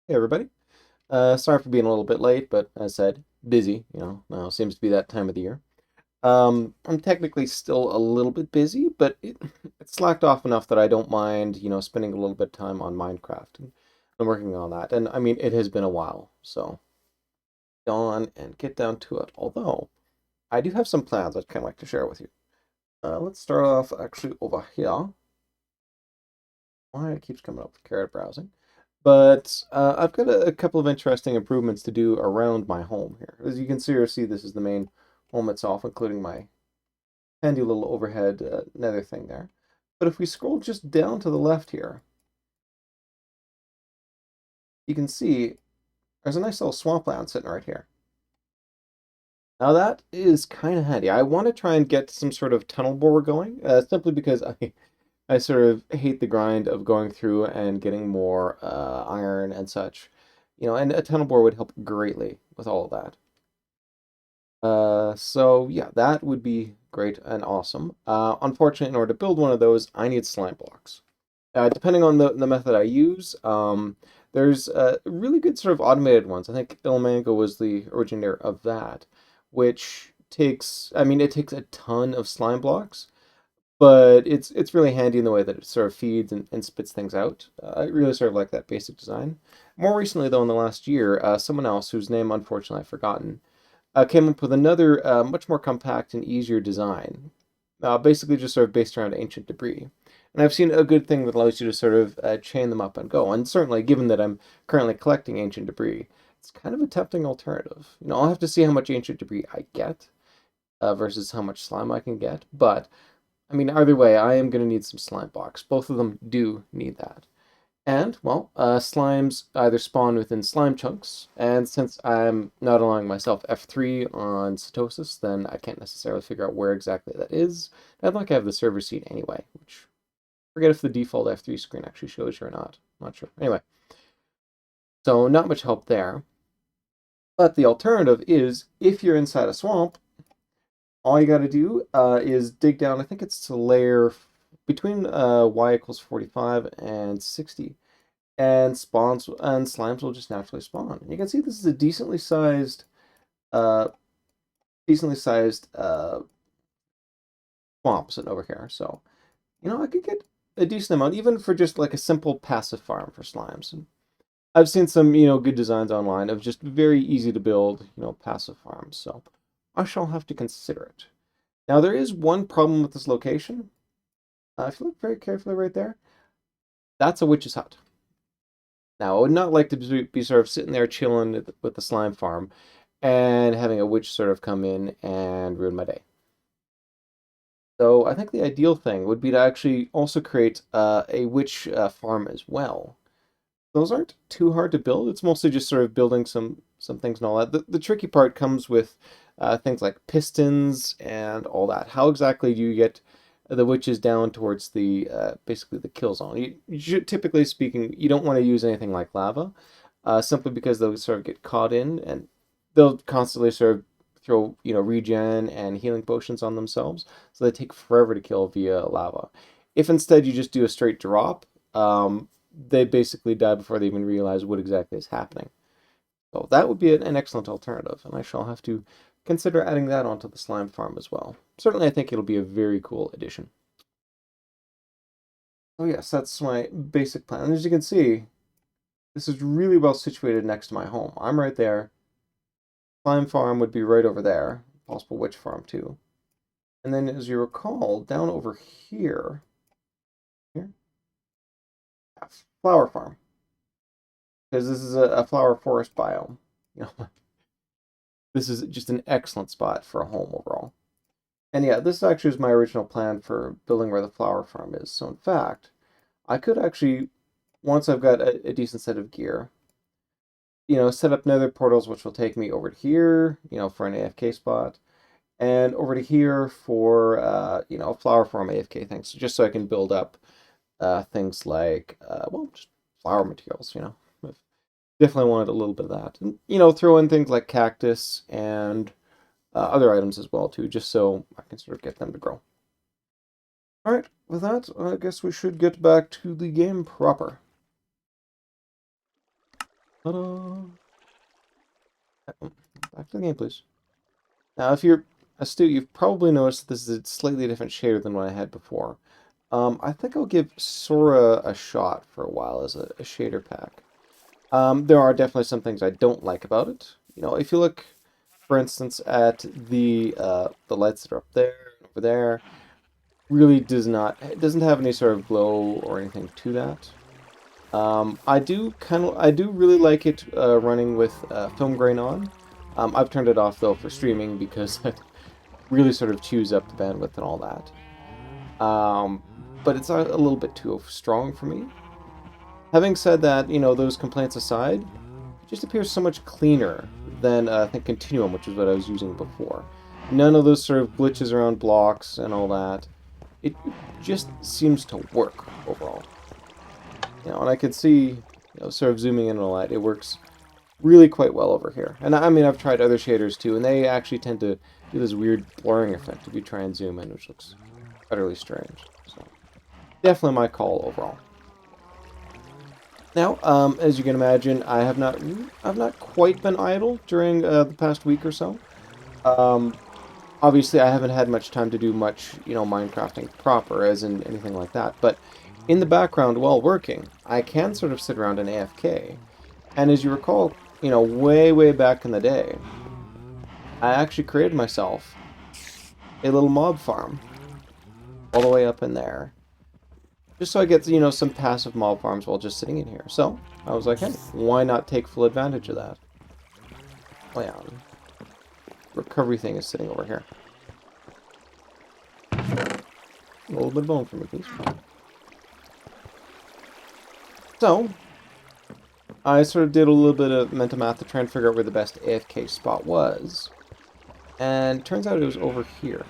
Hey everybody. Sorry for being a little bit late, but as I said, busy, now seems to be that time of the year. I'm technically still a little bit busy, but it's slacked off enough that I don't mind, spending a little bit of time on Minecraft and I'm working on that. And I mean, it has been a while, so go on and get down to it. Although, I do have some plans I'd kind of like to share with you. Let's start off actually over here. Why it keeps coming up with carrot browsing. But I've got a couple of interesting improvements to do around my home here. As you can see, this is the main home itself, including my handy little overhead nether thing there. But if we scroll just down to the left here, you can see there's a nice little swampland sitting right here. Now that is kind of handy. I want to try and get some sort of tunnel bore going, simply because I sort of hate the grind of going through and getting more iron and such. And a tunnel bore would help greatly with all of that. So yeah, that would be great and awesome. Unfortunately, in order to build one of those, I need slime blocks. Depending on the method I use, there's really good sort of automated ones. I think Ilmango was the originator of that, which takes, I mean, it takes a ton of slime blocks, but it's really handy in the way that it sort of feeds and spits things out. I really sort of like that basic design. More recently, though, in the last year, someone else whose name unfortunately I've forgotten came up with another much more compact and easier design, basically just sort of based around ancient debris. And I've seen a good thing that allows you to sort of chain them up and go. And certainly, given that I'm currently collecting ancient debris, it's kind of a tempting alternative. I'll have to see how much ancient debris I get versus how much slime I can get. But I mean, either way, I am going to need some slime blocks. Both of them do need that. And, well, slimes either spawn within slime chunks, and since I'm not allowing myself F3 on Cytosis, then I can't necessarily figure out where exactly that is. I'd like to have the server seed anyway, which, forget if the default F3 screen actually shows you or not. I'm not sure. Anyway, so not much help there. But the alternative is, if you're inside a swamp, all you got to do is dig down, I think it's to layer between y equals 45 and 60 and spawns and slimes will just naturally spawn. And you can see this is a uh, decently sized swamp sitting over here. So I could get a decent amount even for just like a simple passive farm for slimes. And I've seen some good designs online of just very easy to build passive farms. So I shall have to consider it. Now there is one problem with this location. If you look very carefully right there, that's a witch's hut. Now, I would not like to be sort of sitting there chilling with the slime farm and having a witch sort of come in and ruin my day. So I think the ideal thing would be to actually also create a witch farm as well. Those aren't too hard to build. It's mostly just sort of building some things and all that. The tricky part comes with things like pistons and all that. How exactly do you get the witches down towards the basically the kill zone? You should, typically speaking, you don't want to use anything like lava, simply because they'll sort of get caught in and they'll constantly sort of throw regen and healing potions on themselves, so they take forever to kill via lava. If instead you just do a straight drop, they basically die before they even realize what exactly is happening. So that would be an excellent alternative, and I shall have to consider adding that onto the slime farm as well. Certainly, I think it'll be a very cool addition. Oh yes, that's my basic plan. And as you can see, this is really well situated next to my home. I'm right there. Slime farm would be right over there. Possible witch farm too. And then, as you recall, down over here, flower farm, because this is a flower forest biome. You know, this is just an excellent spot for a home overall. And yeah, this actually is my original plan for building where the flower farm is. So in fact, I could actually, once I've got a decent set of gear, set up nether portals, which will take me over to here, for an AFK spot, and over to here for, a flower farm AFK thing. So just so I can build up things like, well, just flower materials, I've definitely wanted a little bit of that. And, throw in things like cactus and other items as well, too, just so I can sort of get them to grow. Alright, with that, I guess we should get back to the game proper. Ta-da! Back to the game, please. Now, if you're astute, you've probably noticed this is a slightly different shader than what I had before. I think I'll give Sora a shot for a while as a shader pack. There are definitely some things I don't like about it. You know, if you look, for instance, at the lights that are up there, over there, really it doesn't have any sort of glow or anything to that. I do really like it running with film grain on. I've turned it off though for streaming because it really sort of chews up the bandwidth and all that. But it's a little bit too strong for me. Having said that, you know, those complaints aside, it just appears so much cleaner than I think Continuum, which is what I was using before. None of those sort of glitches around blocks and all that. It just seems to work overall. You know, and I can see, you know, sort of zooming in and all that, it works really quite well over here. And I mean, I've tried other shaders too, and they actually tend to do this weird blurring effect if you try and zoom in, which looks utterly strange. So, definitely my call overall. Now, as you can imagine, I've not quite been idle during the past week or so. Obviously, I haven't had much time to do much, you know, Minecrafting proper, as in anything like that. But in the background, while working, I can sort of sit around and AFK. And as you recall, you know, way back in the day, I actually created myself a little mob farm all the way up in there. Just so I get, you know, some passive mob farms while just sitting in here. So, I was like, hey, why not take full advantage of that? Oh yeah, recovery thing is sitting over here. A little bit of bone for me, please. So, I sort of did a little bit of mental math to try and figure out where the best AFK spot was. And turns out it was over here.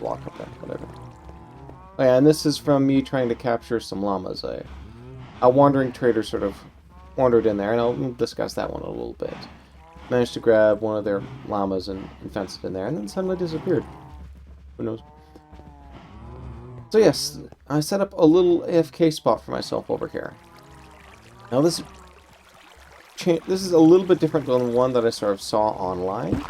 Block up there, whatever. Oh yeah, and this is from me trying to capture some llamas. A wandering trader sort of wandered in there, and I'll discuss that one a little bit. Managed to grab one of their llamas and fence it in there, and then suddenly disappeared. Who knows? So yes, I set up a little AFK spot for myself over here. Now this is a little bit different than the one that I sort of saw online.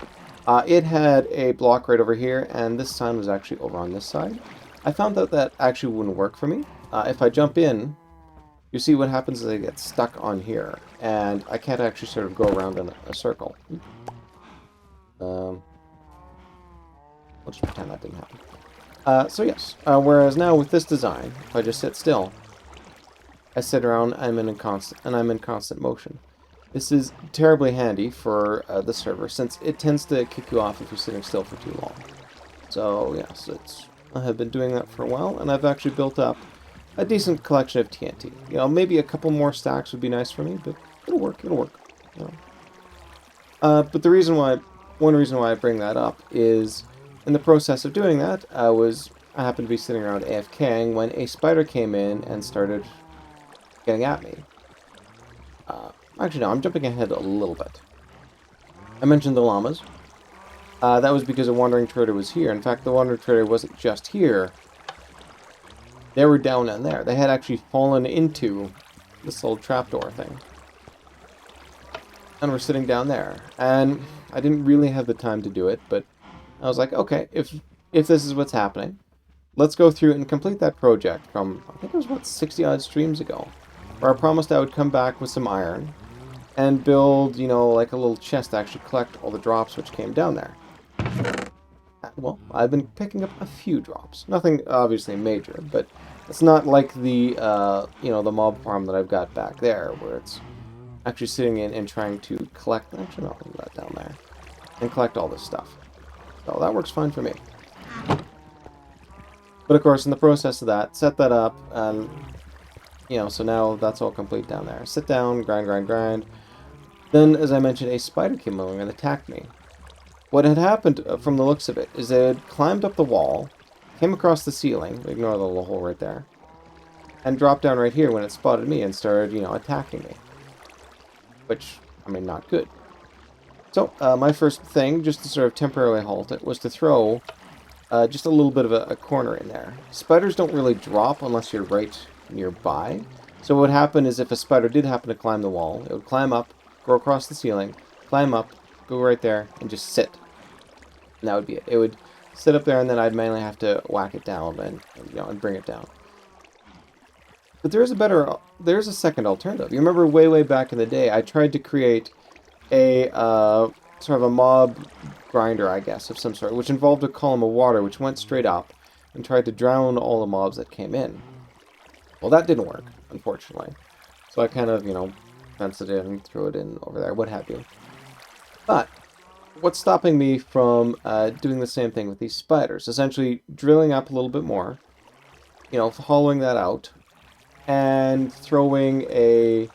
It had a block right over here, and this sign was actually over on this side. I found out that actually wouldn't work for me. If I jump in, you see what happens is I get stuck on here, and I can't actually sort of go around in a circle. I'll just pretend that didn't happen. So yes, whereas now with this design, if I just sit still, I sit around, I'm in constant motion. This is terribly handy for the server, since it tends to kick you off if you're sitting still for too long. So yes, I have been doing that for a while, and I've actually built up a decent collection of TNT. You know, maybe a couple more stacks would be nice for me, but it'll work. You know. But one reason why I bring that up is, in the process of doing that, I happened to be sitting around AFKing when a spider came in and started getting at me. Actually, no, I'm jumping ahead a little bit. I mentioned the llamas. That was because a wandering trader was here. In fact, the wandering trader wasn't just here. They were down in there. They had actually fallen into this little trapdoor thing. And were sitting down there. And I didn't really have the time to do it, but I was like, okay, if this is what's happening, let's go through and complete that project from, I think it was, what, 60-odd streams ago, where I promised I would come back with some iron and build, you know, like a little chest to actually collect all the drops which came down there. Well, I've been picking up a few drops. Nothing obviously major, but it's not like the, you know, the mob farm that I've got back there, where it's actually sitting in and trying to collect, actually no, I'll leave that down there, and collect all this stuff. So that works fine for me. But of course, in the process of that, set that up, and, you know, so now that's all complete down there. Sit down, grind. Then, as I mentioned, a spider came along and attacked me. What had happened, from the looks of it, is it had climbed up the wall, came across the ceiling, ignore the little hole right there, and dropped down right here when it spotted me and started, you know, attacking me. Which, I mean, not good. So, my first thing, just to sort of temporarily halt it, was to throw just a little bit of a corner in there. Spiders don't really drop unless you're right nearby, So what would happen is if a spider did happen to climb the wall, it would climb up, go across the ceiling, climb up, go right there, and just sit. And that would be it. It would sit up there, and then I'd mainly have to whack it down and bring it down. But there's a second alternative. You remember way back in the day, I tried to create a sort of a mob grinder, I guess, of some sort, which involved a column of water which went straight up and tried to drown all the mobs that came in. Well, that didn't work, unfortunately. So I kind of, fenced it in, threw it in over there, what have you. But what's stopping me from doing the same thing with these spiders? Essentially drilling up a little bit more, hollowing that out, and throwing a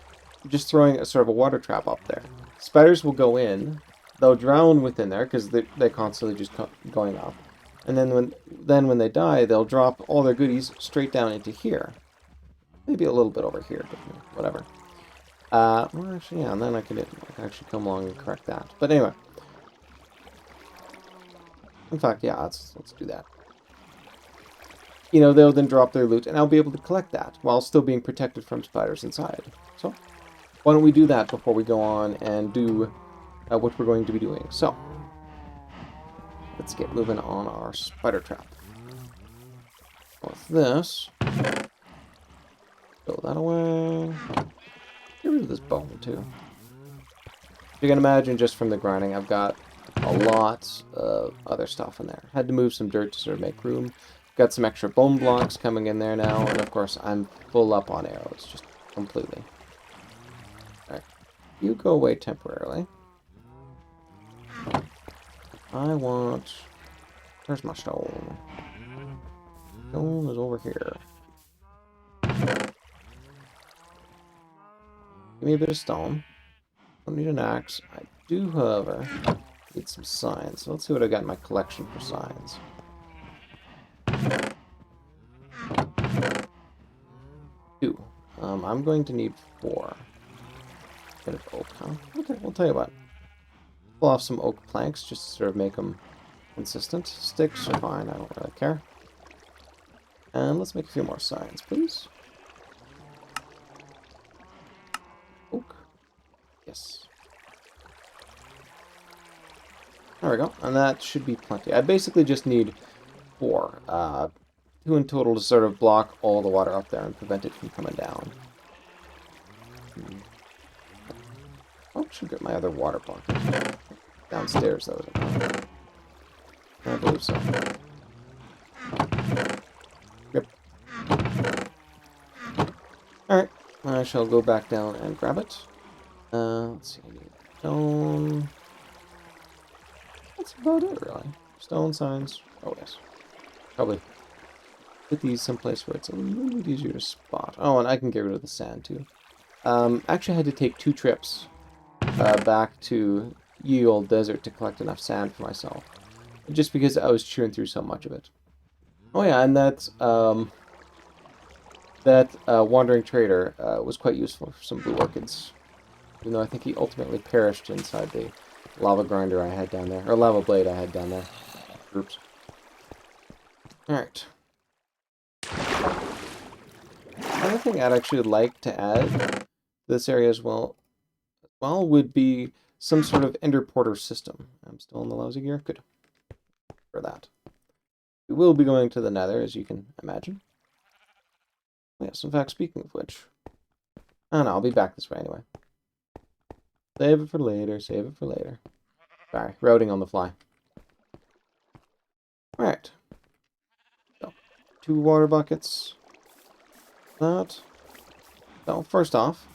sort of a water trap up there. Spiders will go in, they'll drown within there because they constantly just going up, and then when they die, they'll drop all their goodies straight down into here. Maybe a little bit over here, but whatever. Well, actually, yeah, and then I can actually come along and correct that. But anyway, in fact, yeah, let's do that. They'll then drop their loot, and I'll be able to collect that while still being protected from spiders inside. So, why don't we do that before we go on and do what we're going to be doing. So, let's get moving on our spider trap. With this, throw that away. Get rid of this bone, too. You can imagine, just from the grinding, I've got a lot of other stuff in there. Had to move some dirt to sort of make room. Got some extra bone blocks coming in there now, and of course I'm full up on arrows, just completely. Alright, you go away temporarily. Where's my stone? Stone is over here. Give me a bit of stone. Don't need an axe. I do, however, need some signs. So let's see what I got in my collection for signs. Two. I'm going to need 4. Bit of oak, huh? Okay, we'll tell you what. Pull off some oak planks just to sort of make them consistent. Sticks are fine, I don't really care. And let's make a few more signs, please. Oak. Yes. There we go, and that should be plenty. I basically just need 4. 2 in total to sort of block all the water up there and prevent it from coming down. Oh, I should get my other water bucket. Downstairs, though. I believe so. Yep. Alright, I shall go back down and grab it. Let's see, I need stone. That's about it, really. Stone signs. Oh, yes. Probably put these someplace where it's a little bit easier to spot. Oh, and I can get rid of the sand, too. Actually, I had to take 2 trips back to ye old desert to collect enough sand for myself. Just because I was chewing through so much of it. Oh, yeah, and that wandering trader was quite useful for some blue orchids. Even though I think he ultimately perished inside the lava grinder I had down there. Or lava blade I had down there. Oops. Alright. Another thing I'd actually like to add to this area as well, would be some sort of ender porter system. I'm still in the lousy gear? Good. For that. We will be going to the nether, as you can imagine. Yes, in fact, speaking of which... Oh no, I'll be back this way anyway. Save it for later, save it for later. Sorry, routing on the fly. Alright. So, 2 water buckets. That. So, first off,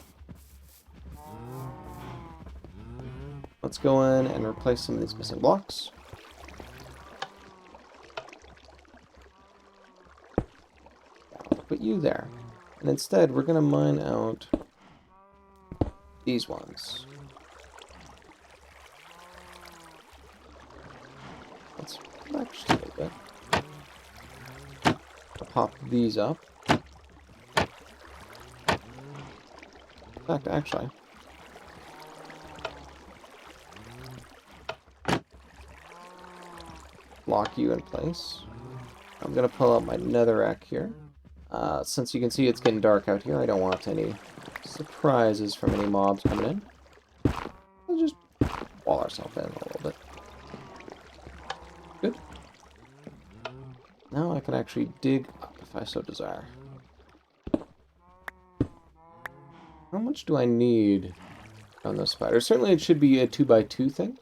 let's go in and replace some of these missing blocks. I'll put you there. And instead, we're going to mine out these ones. Let's back just a little bit. I'll pop these up. In fact, actually, lock you in place. I'm going to pull out my netherrack here. Since you can see it's getting dark out here, I don't want any surprises from any mobs coming in. We'll just wall ourselves in a little bit. Good. Now I can actually dig up if I so desire. How much do I need on those spiders? Certainly it should be a 2x2 thing.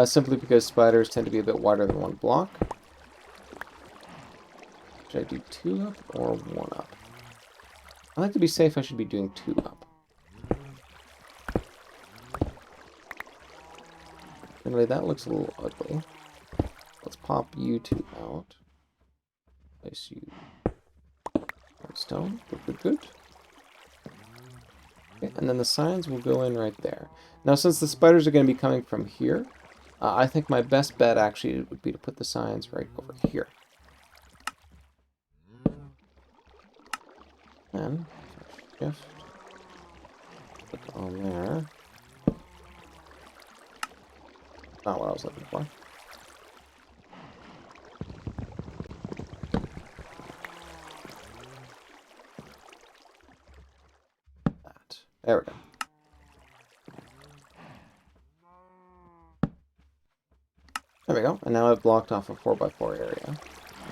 Simply because spiders tend to be a bit wider than one block. Should I do 2 up or 1 up? I like to be safe, I should be doing 2 up. Anyway, that looks a little ugly. Let's pop you 2 out. Place you stone. Good, good, good. Okay, and then the signs will go in right there. Now, since the spiders are going to be coming from here, I think my best bet actually would be to put the signs right over here. And shift, click on there. Not what I was looking for. That. There we go. There we go. And now I've blocked off a 4x4 area.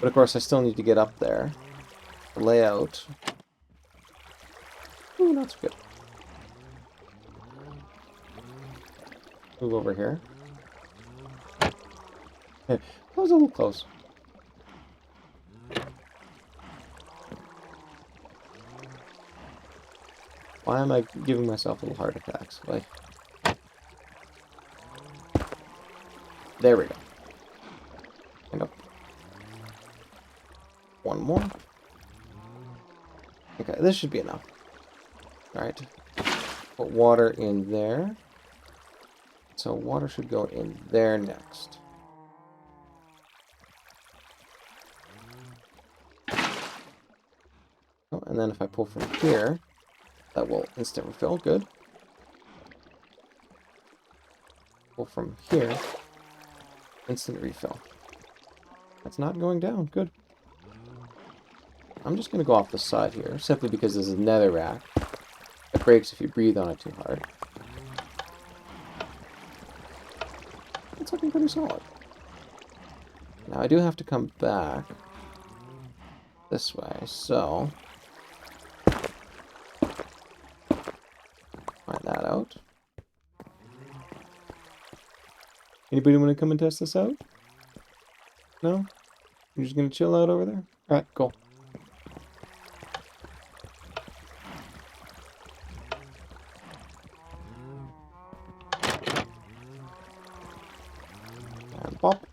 But of course I still need to get up there. The layout. Ooh, not so good. Move over here. Okay, that was a little close. Why am I giving myself little heart attacks? Like, there we go. Hang up. One more. Okay, this should be enough. Alright. Put water in there. So water should go in there next. Oh, and then if I pull from here, that will instant refill. Good. Pull from here. Instant refill. That's not going down. Good. I'm just going to go off the side here, simply because this is netherrack. It breaks if you breathe on it too hard. It's looking pretty solid. Now I do have to come back this way, so find that out. Anybody want to come and test this out? No? You're just going to chill out over there? Alright, cool. And pop.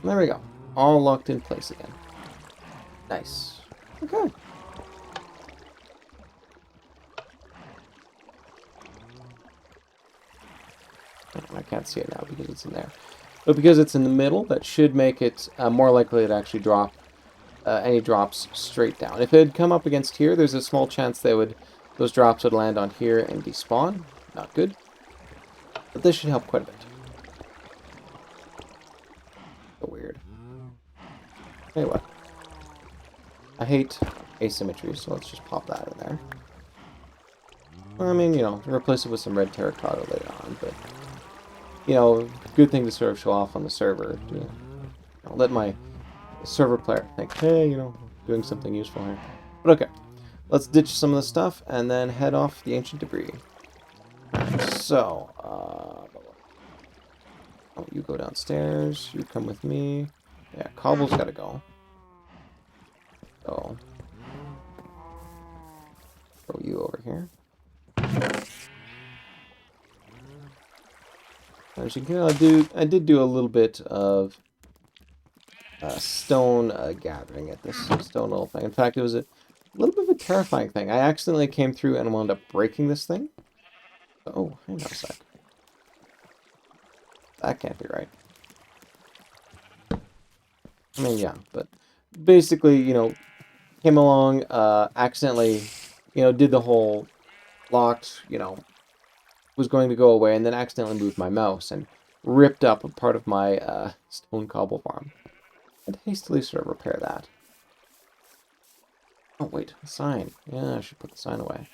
There we go. All locked in place again. Nice. Okay. I can't see it now because it's in there. But because it's in the middle, that should make it more likely to actually drop any drops straight down. If it had come up against here, there's a small chance those drops would land on here and despawn. Not good. But this should help quite a bit. So weird. Anyway. I hate asymmetry, so let's just pop that in there. I mean, you know, replace it with some red terracotta later on, but you know, good thing to sort of show off on the server. You know, let my server player think, hey, you know, doing something useful here. But okay, let's ditch some of the stuff and then head off the ancient debris. So, oh, you go downstairs. You come with me. Yeah, Cobble's got to go. So, throw you over here. As you can I did do a little bit of stone gathering at this stone little thing. In fact, it was a little bit of a terrifying thing. I accidentally came through and wound up breaking this thing. Oh, hang on a sec. That can't be right. I mean, yeah, but basically, you know, came along, accidentally, you know, did the whole locked, you know, was going to go away, and then accidentally moved my mouse and ripped up a part of my stone cobble farm. I'd hastily sort of repair that. Oh, wait, a sign. Yeah, I should put the sign away.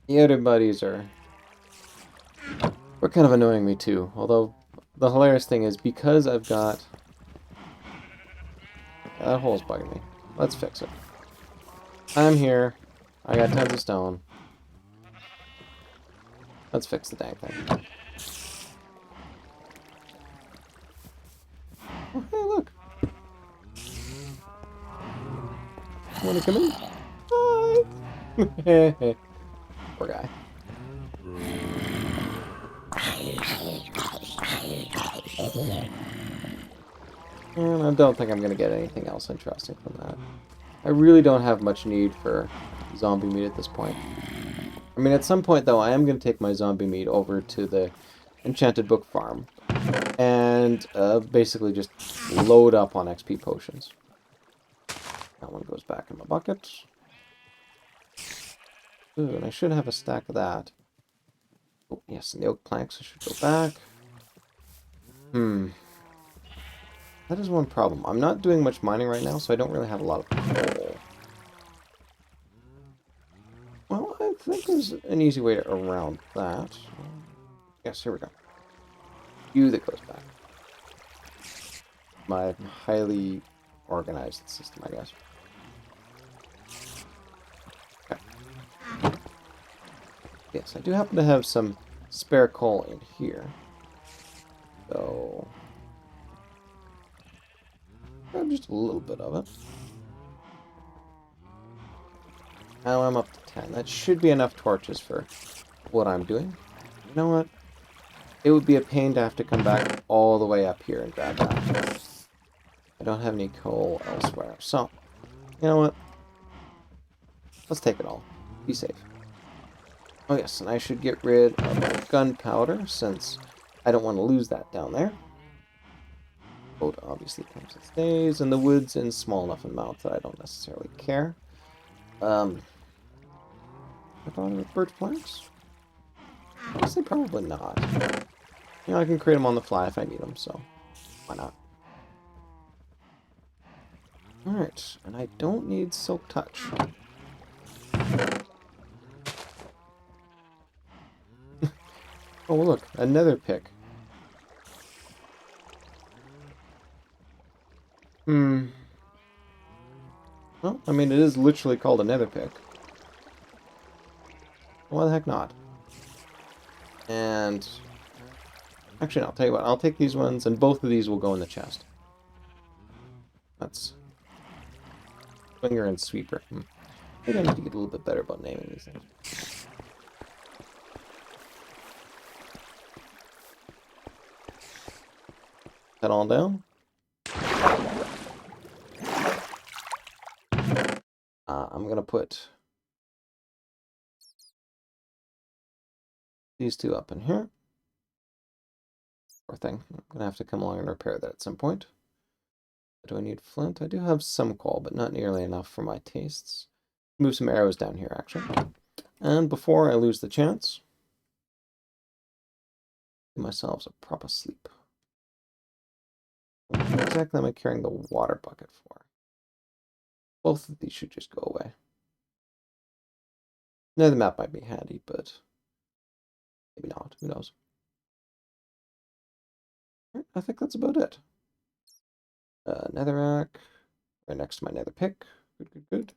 The other buddies were kind of annoying me too. Although, the hilarious thing is, because I've got... Yeah, that hole's bugging me. Let's fix it. I'm here. I got tons of stone. Let's fix the dang thing. Oh, hey, look. You wanna come in? Hi! Poor guy. And I don't think I'm gonna get anything else interesting from that. I really don't have much need for zombie meat at this point. I mean, at some point, though, I am going to take my zombie meat over to the Enchanted Book Farm and basically just load up on XP potions. That one goes back in my bucket. Ooh, and I should have a stack of that. Oh, yes, and the oak planks I should go back. That is one problem. I'm not doing much mining right now, so I don't really have a lot of coal. Well, I think there's an easy way around that. Yes, here we go. You that goes back. My highly organized system, I guess. Okay. Yes, I do happen to have some spare coal in here. So... grab just a little bit of it. Now I'm up to 10. That should be enough torches for what I'm doing. You know what? It would be a pain to have to come back all the way up here and grab that. I don't have any coal elsewhere. So, you know what? Let's take it all. Be safe. Oh yes, and I should get rid of my gunpowder, since I don't want to lose that down there. Wood obviously comes and stays, and the wood's in small enough amount that I don't necessarily care. I bother with birch planks? Honestly, probably not. You know, I can create them on the fly if I need them, so why not? Alright, and I don't need Silk Touch. Oh, look, another pick. Well, I mean, it is literally called a nether pick. Why the heck not? And... actually, no, I'll tell you what. I'll take these ones, and both of these will go in the chest. That's... Swinger and Sweeper. Maybe I need to get a little bit better about naming these things. Head on down. I'm going to put these two up in here. Poor thing. I'm going to have to come along and repair that at some point. Do I need flint? I do have some coal, but not nearly enough for my tastes. Move some arrows down here, actually. And before I lose the chance, give myself a proper sleep. What exactly am I carrying the water bucket for? Both of these should just go away. No, the map might be handy, but maybe not. Who knows? Right, I think that's about it. Netherrack, right next to my nether pick. Good, good, good.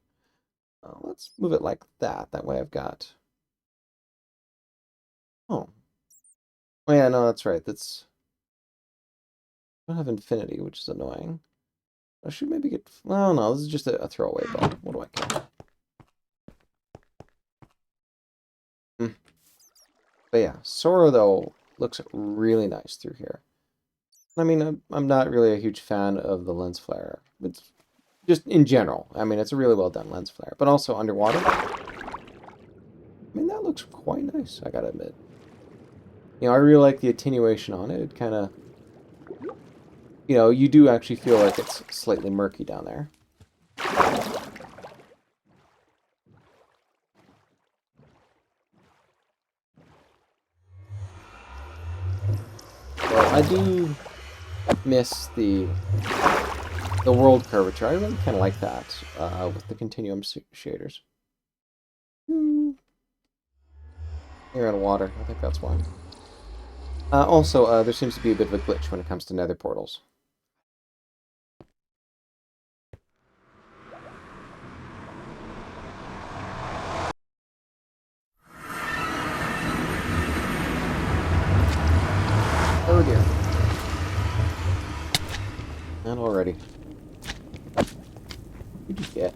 Let's move it like that. That way I've got... oh. Oh yeah, no, that's right. That's... I don't have infinity, which is annoying. I should maybe get... well, no, this is just a throwaway bow. What do I care? But yeah, Sora, though, looks really nice through here. I mean, I'm not really a huge fan of the lens flare. It's just in general. I mean, it's a really well done lens flare. But also underwater. I mean, that looks quite nice, I gotta admit. You know, I really like the attenuation on it. It kind of... you know, you do actually feel like it's slightly murky down there. But I do miss the world curvature. I really kind of like that with the continuum shaders. You're out of water. I think that's why. Also, there seems to be a bit of a glitch when it comes to nether portals. Oh dear. Not already. What'd you get?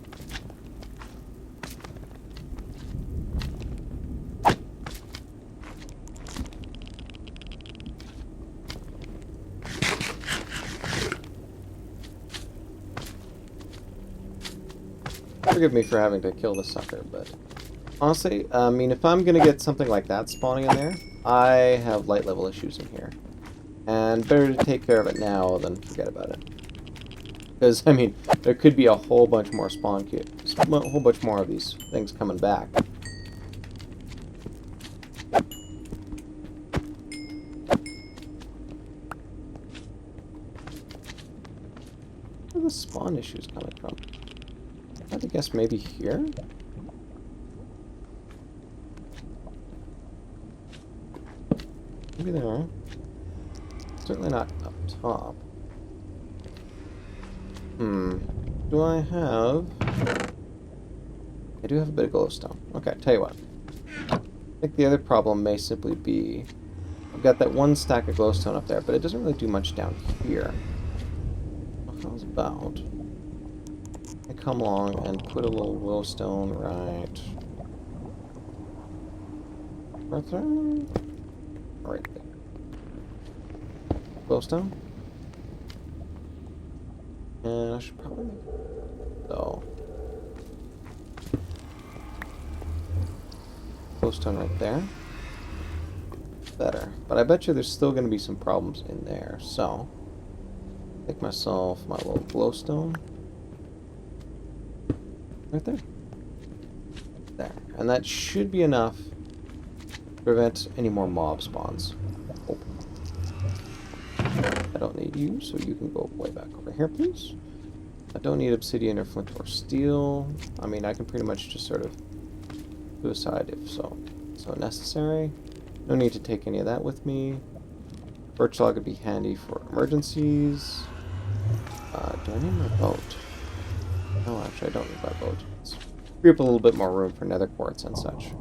Forgive me for having to kill the sucker, but honestly, I mean, if I'm gonna get something like that spawning in there, I have light level issues in here. And better to take care of it now than forget about it. Because, I mean, there could be a whole bunch more a whole bunch more of these things coming back. Where are the spawn issues coming from? I'd guess maybe here? Maybe there are. Certainly not up top. Do I have... I do have a bit of glowstone. Okay, tell you what. I think the other problem may simply be... I've got that one stack of glowstone up there, but it doesn't really do much down here. Well, how's about... I come along and put a little glowstone right... Right there? Right there. Glowstone? And I should probably make it so. Glowstone right there. Better. But I bet you there's still going to be some problems in there. So, make myself my little glowstone. Right there. There. And that should be enough to prevent any more mob spawns. Oh. I don't need you, so you can go way back over here, please. I don't need obsidian or flint or steel. I mean, I can pretty much just sort of put aside if so necessary. No need to take any of that with me. Birch log would be handy for emergencies. Do I need my boat? No, actually, I don't need my boat. Let's free up a little bit more room for nether quartz and such.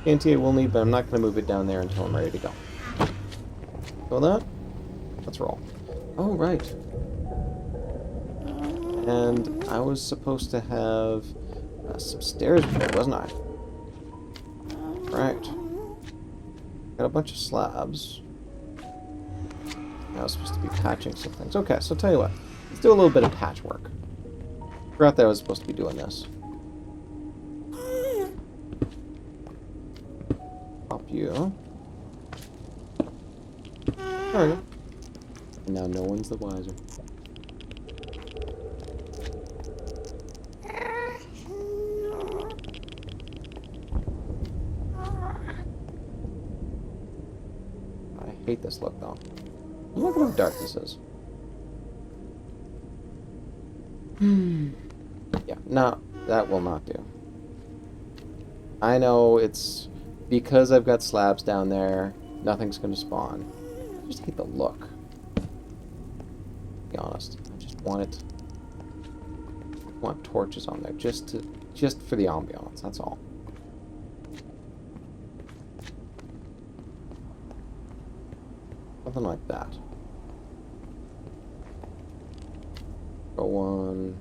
TNT I will need, but I'm not going to move it down there until I'm ready to go. So that, let's roll. Oh, right. And I was supposed to have some stairs here, wasn't I? Right. Got a bunch of slabs. I was supposed to be patching some things. Okay, so tell you what. Let's do a little bit of patchwork. Forgot that I was supposed to be doing this. Pop you. There we go. And now no one's the wiser. I hate this look though. Look how dark this is. Yeah, no, that will not do. I know it's because I've got slabs down there, nothing's going to spawn. I just hate the look. To be honest, I just want it. I want torches on there just for the ambiance. That's all. Something like that. Go one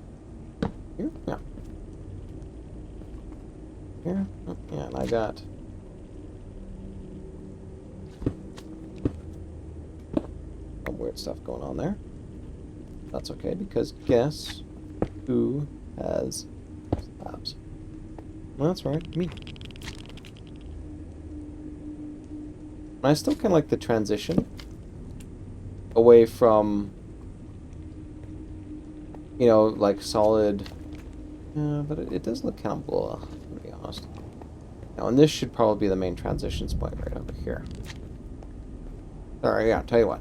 here? Yeah. Here? Oh, yeah, and I got some weird stuff going on there. That's okay, because guess who has slabs? Well, that's right, me. I still kind of like the transition away from, you know, like solid. But it does look kind of blah, to be honest. Now, and this should probably be the main transitions point right over here. Sorry, yeah, tell you what.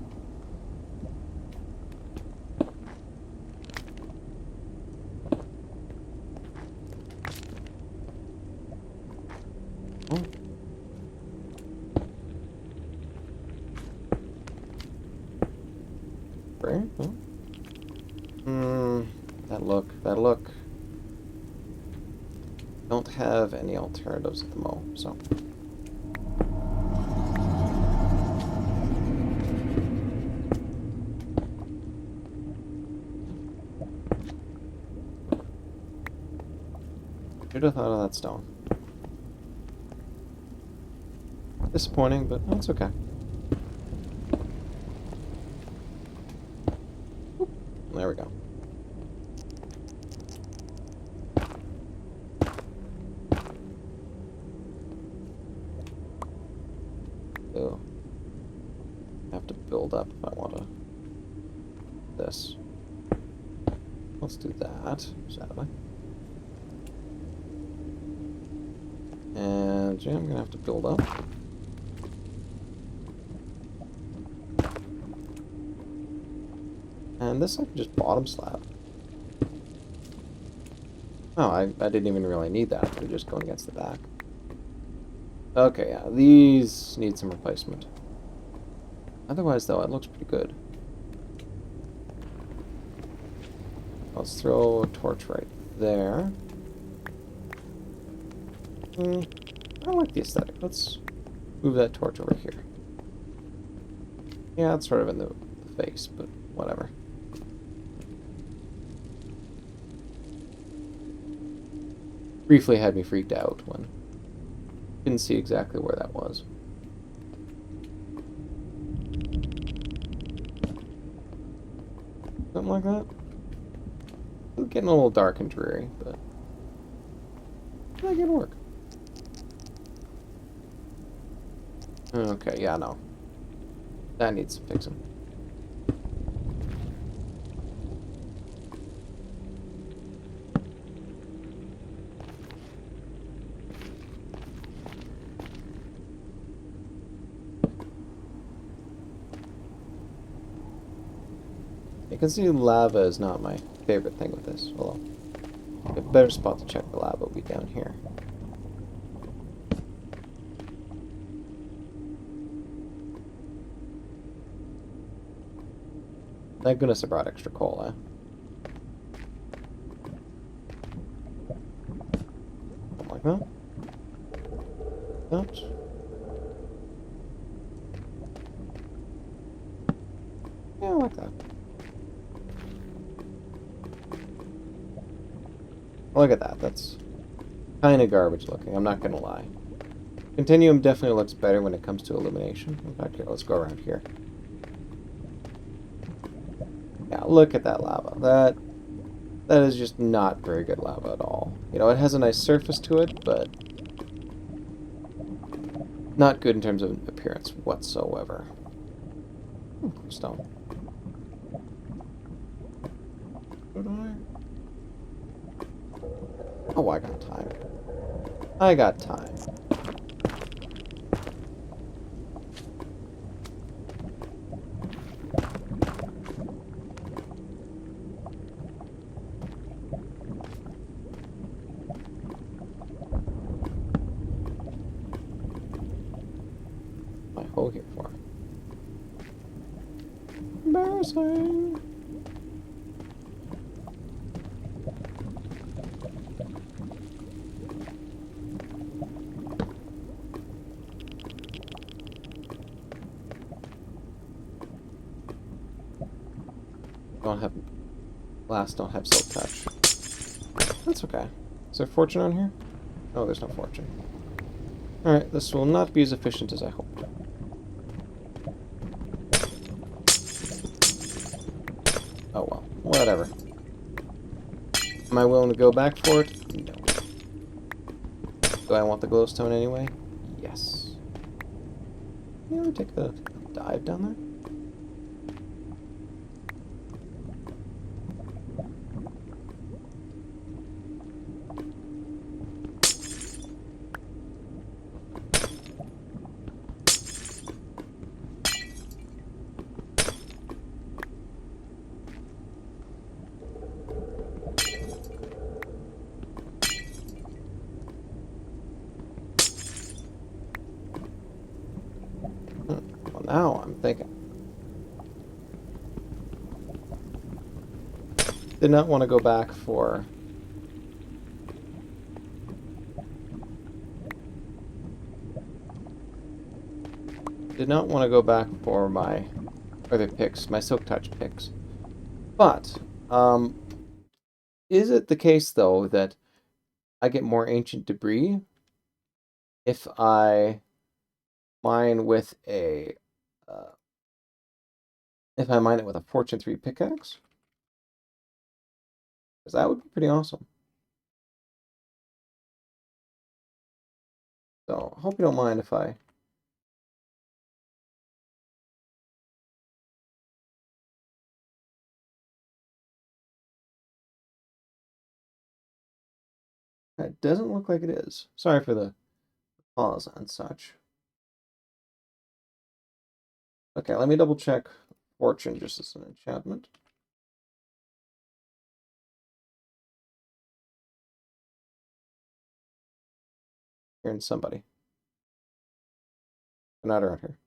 temporary. That look. Don't have any alternatives at the moment, so. Should have thought of that stone. Disappointing, but that's okay. Oop, there we go. So, I have to build up if I want to. This. Let's do that, sadly. And yeah, I'm gonna have to build up. And this I can just bottom slab. Oh, I didn't even really need that. They're just going against the back. Okay, yeah, these need some replacement. Otherwise, though, it looks pretty good. Let's throw a torch right there. I like the aesthetic. Let's move that torch over here. Yeah, it's sort of in the face, but whatever. Briefly had me freaked out when didn't see exactly where that was. Something like that. It's getting a little dark and dreary, but I can work. Okay, yeah, no. That needs some fixing. You can see lava is not my favorite thing with this, although a better spot to check the lava would be down here. Thank goodness I brought extra coal, eh? Something like that. That. Yeah, I like that. Look at that. That's kind of garbage looking, I'm not going to lie. Continuum definitely looks better when it comes to illumination. In fact, here, let's go around here. Yeah, look at that lava. That is just not very good lava at all. You know, it has a nice surface to it, but not good in terms of appearance whatsoever. Stone. Oh, I got time. I got time. My hole here for? Embarrassing. Don't have glass, don't have silk touch. That's okay. Is there fortune on here? Oh, there's no fortune. Alright, this will not be as efficient as I hoped. Oh well, whatever. Am I willing to go back for it? No. Do I want the glowstone anyway? Yes. Can you ever take a dive down there? Well, now I'm thinking. Did not want to go back for... Did not want to go back for my other picks, my Silk Touch picks. But, is it the case, though, that I get more ancient debris if I mine with a... if I mine it with a Fortune 3 pickaxe? Because that would be pretty awesome. So, hope you don't mind if I... It doesn't look like it is. Sorry for the pause and such. Okay, let me double check Fortune just as an enchantment. Hearing somebody. They're not around here.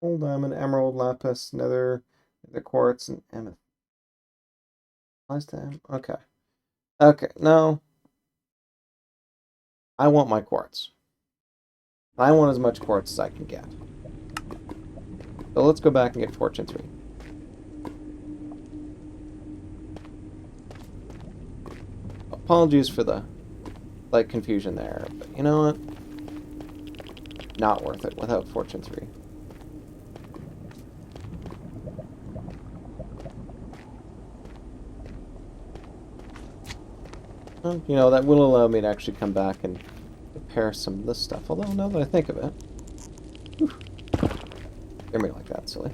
Gold, diamond, emerald, lapis, nether, quartz, and amethyst. Last time? Okay. Okay, no. I want my quartz. I want as much quartz as I can get. So let's go back and get Fortune 3. Apologies for the like confusion there, but you know what? Not worth it without Fortune 3. Well, you know, that will allow me to actually come back and repair some of this stuff. Although, now that I think of it... Whew, hear me like that, silly.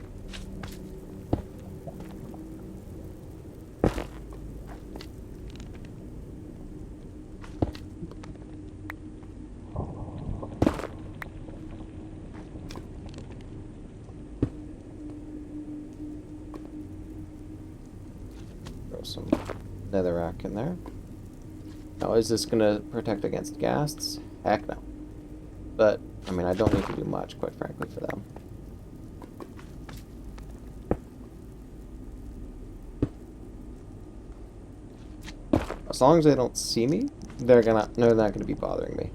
Throw some netherrack in there. Now, is this going to protect against ghasts? Heck no. But, I mean, I don't need to do much, quite frankly, for them. As long as they don't see me, they're not gonna be bothering me.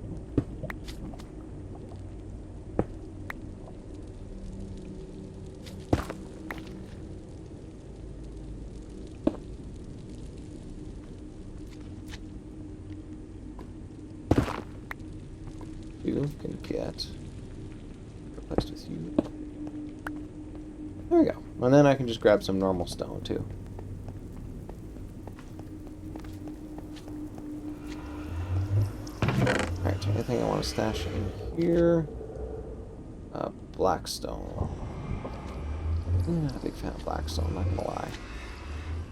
You can get replaced with you. There we go. And then I can just grab some normal stone too. Alright, anything I want to stash in here? Blackstone. I'm not a big fan of blackstone, not gonna lie.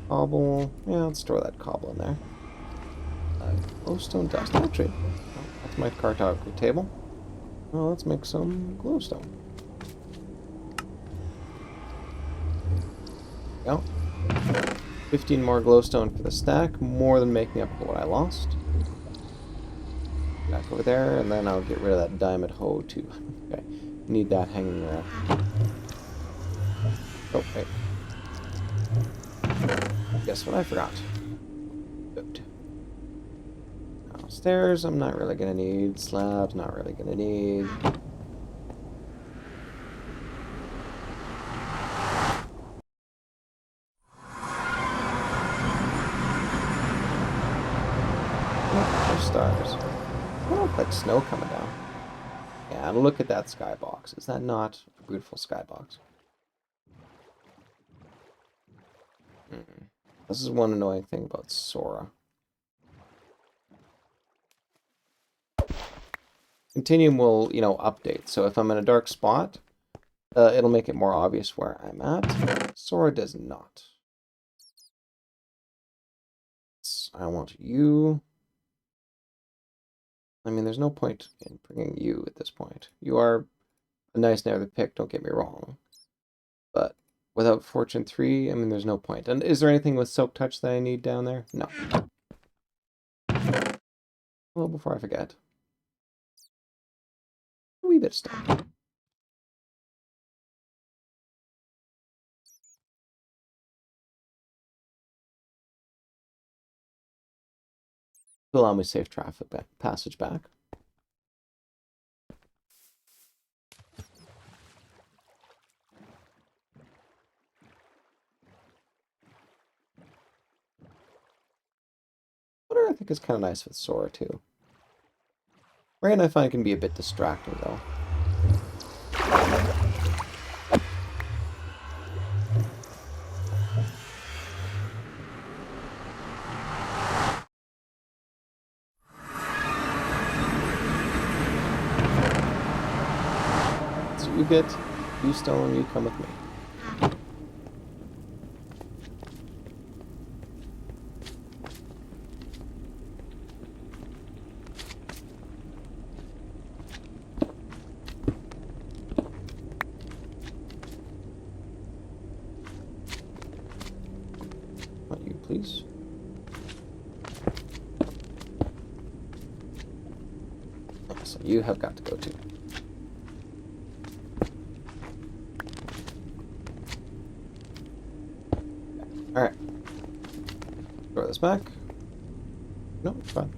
Cobble. Yeah, let's store that cobble in there. Glowstone dust. Actually, that's my cartography table. Well, let's make some glowstone. There we go. 15 more glowstone for the stack, more than making up for what I lost. Back over there, and then I'll get rid of that diamond hoe too. Okay, need that hanging there. Oh, wait. Guess what I forgot? Good. Stairs, I'm not really gonna need. Slabs, not really gonna need. Oh, there's stars. Oh, like snow coming down. Yeah, and look at that skybox. Is that not a beautiful skybox? This is one annoying thing about Sora. Continuum will, update. So if I'm in a dark spot, it'll make it more obvious where I'm at. Sora does not. I want you. I mean, there's no point in bringing you at this point. You are a nice nether pick, don't get me wrong. But without Fortune 3, I mean, there's no point. And is there anything with Silk Touch that I need down there? No. Well, before I forget. A wee bit of stuff. to allow me safe traffic passage back. Water I think is kind of nice with Sora too. Rain I find can be a bit distracting though. So you get you stone, you come with me. You please. So you have got to go too. Alright. Throw this back. No, it's fine.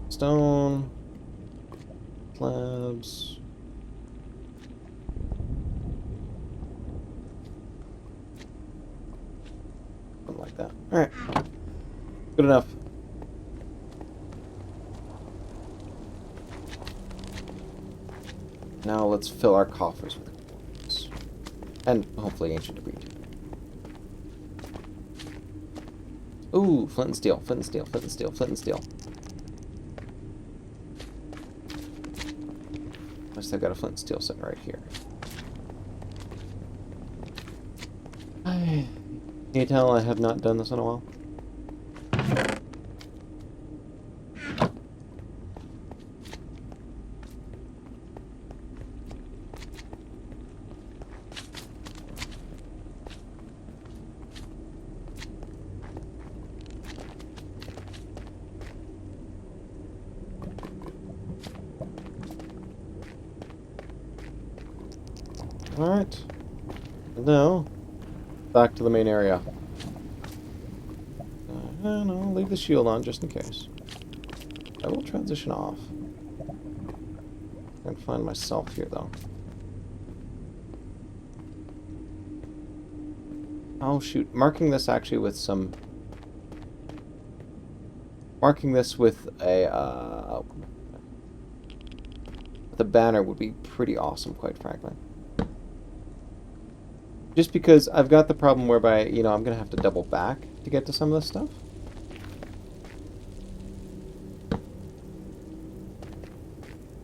Stone. Slabs. Something like that. Alright. Good enough. Now let's fill our coffers with coins. And hopefully ancient debris. Ooh, flint and steel, flint and steel, flint and steel, flint and steel. Unless I've got a flint and steel sitting right here. Can you tell I have not done this in a while? Alright. Now, back to the main area. No, leave the shield on just in case. I will transition off. I can find myself here, though. Oh, shoot. Marking this actually with some... Marking this with a banner would be pretty awesome, quite frankly. Just because I've got the problem whereby, you know, I'm going to have to double back to get to some of this stuff.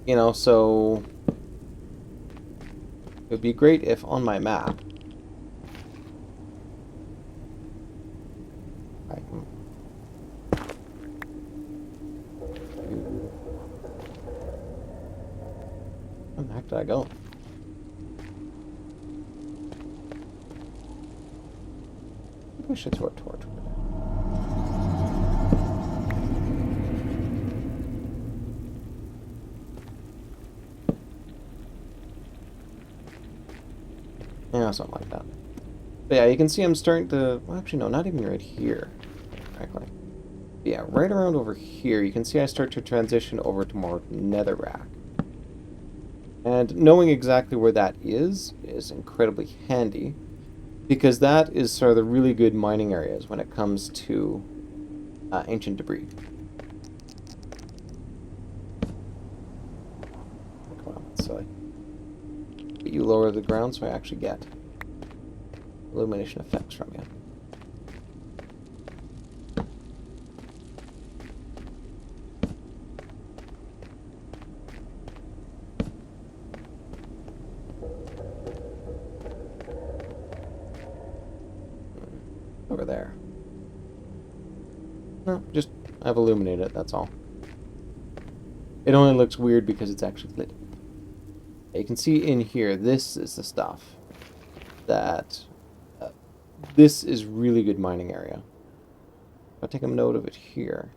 You know, so... It would be great if on my map... Where the heck did I go? I should throw a torch over there. Yeah, something like that. But yeah, you can see I'm starting to... Well, actually, no, not even right here, frankly. But yeah, right around over here, you can see I start to transition over to more netherrack. And knowing exactly where that is incredibly handy. Because that is sort of the really good mining areas when it comes to ancient debris. Come on, that's silly. But you lower the ground so I actually get illumination effects from you. Over there. No, just I've illuminated it, that's all. It only looks weird because it's actually lit. You can see in here, this is the stuff that... this is really good mining area. If I take a note of it here.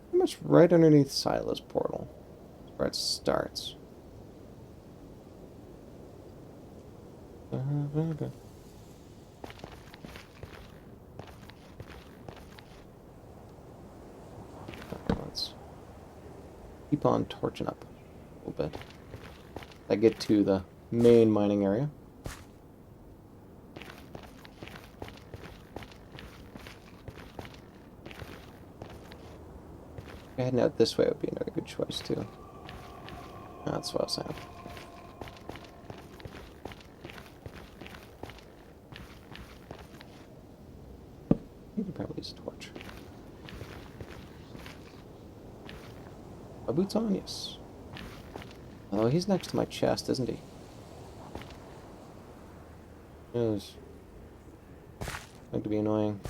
Pretty much right underneath Sila's portal. That's where it starts. Okay. keep on torching up a little bit. I get to the main mining area. Heading out this way would be another good choice too. That's what I was saying. You could probably use a torch. My boots on? Yes. Oh, he's next to my chest, isn't he? Yes. Going to be annoying.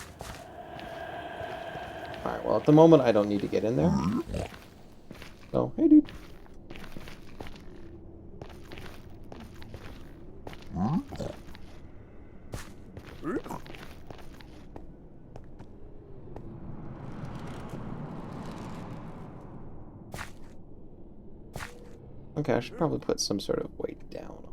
Alright, well, at the moment, I don't need to get in there. So, hey, dude. Okay, I should probably put some sort of weight down.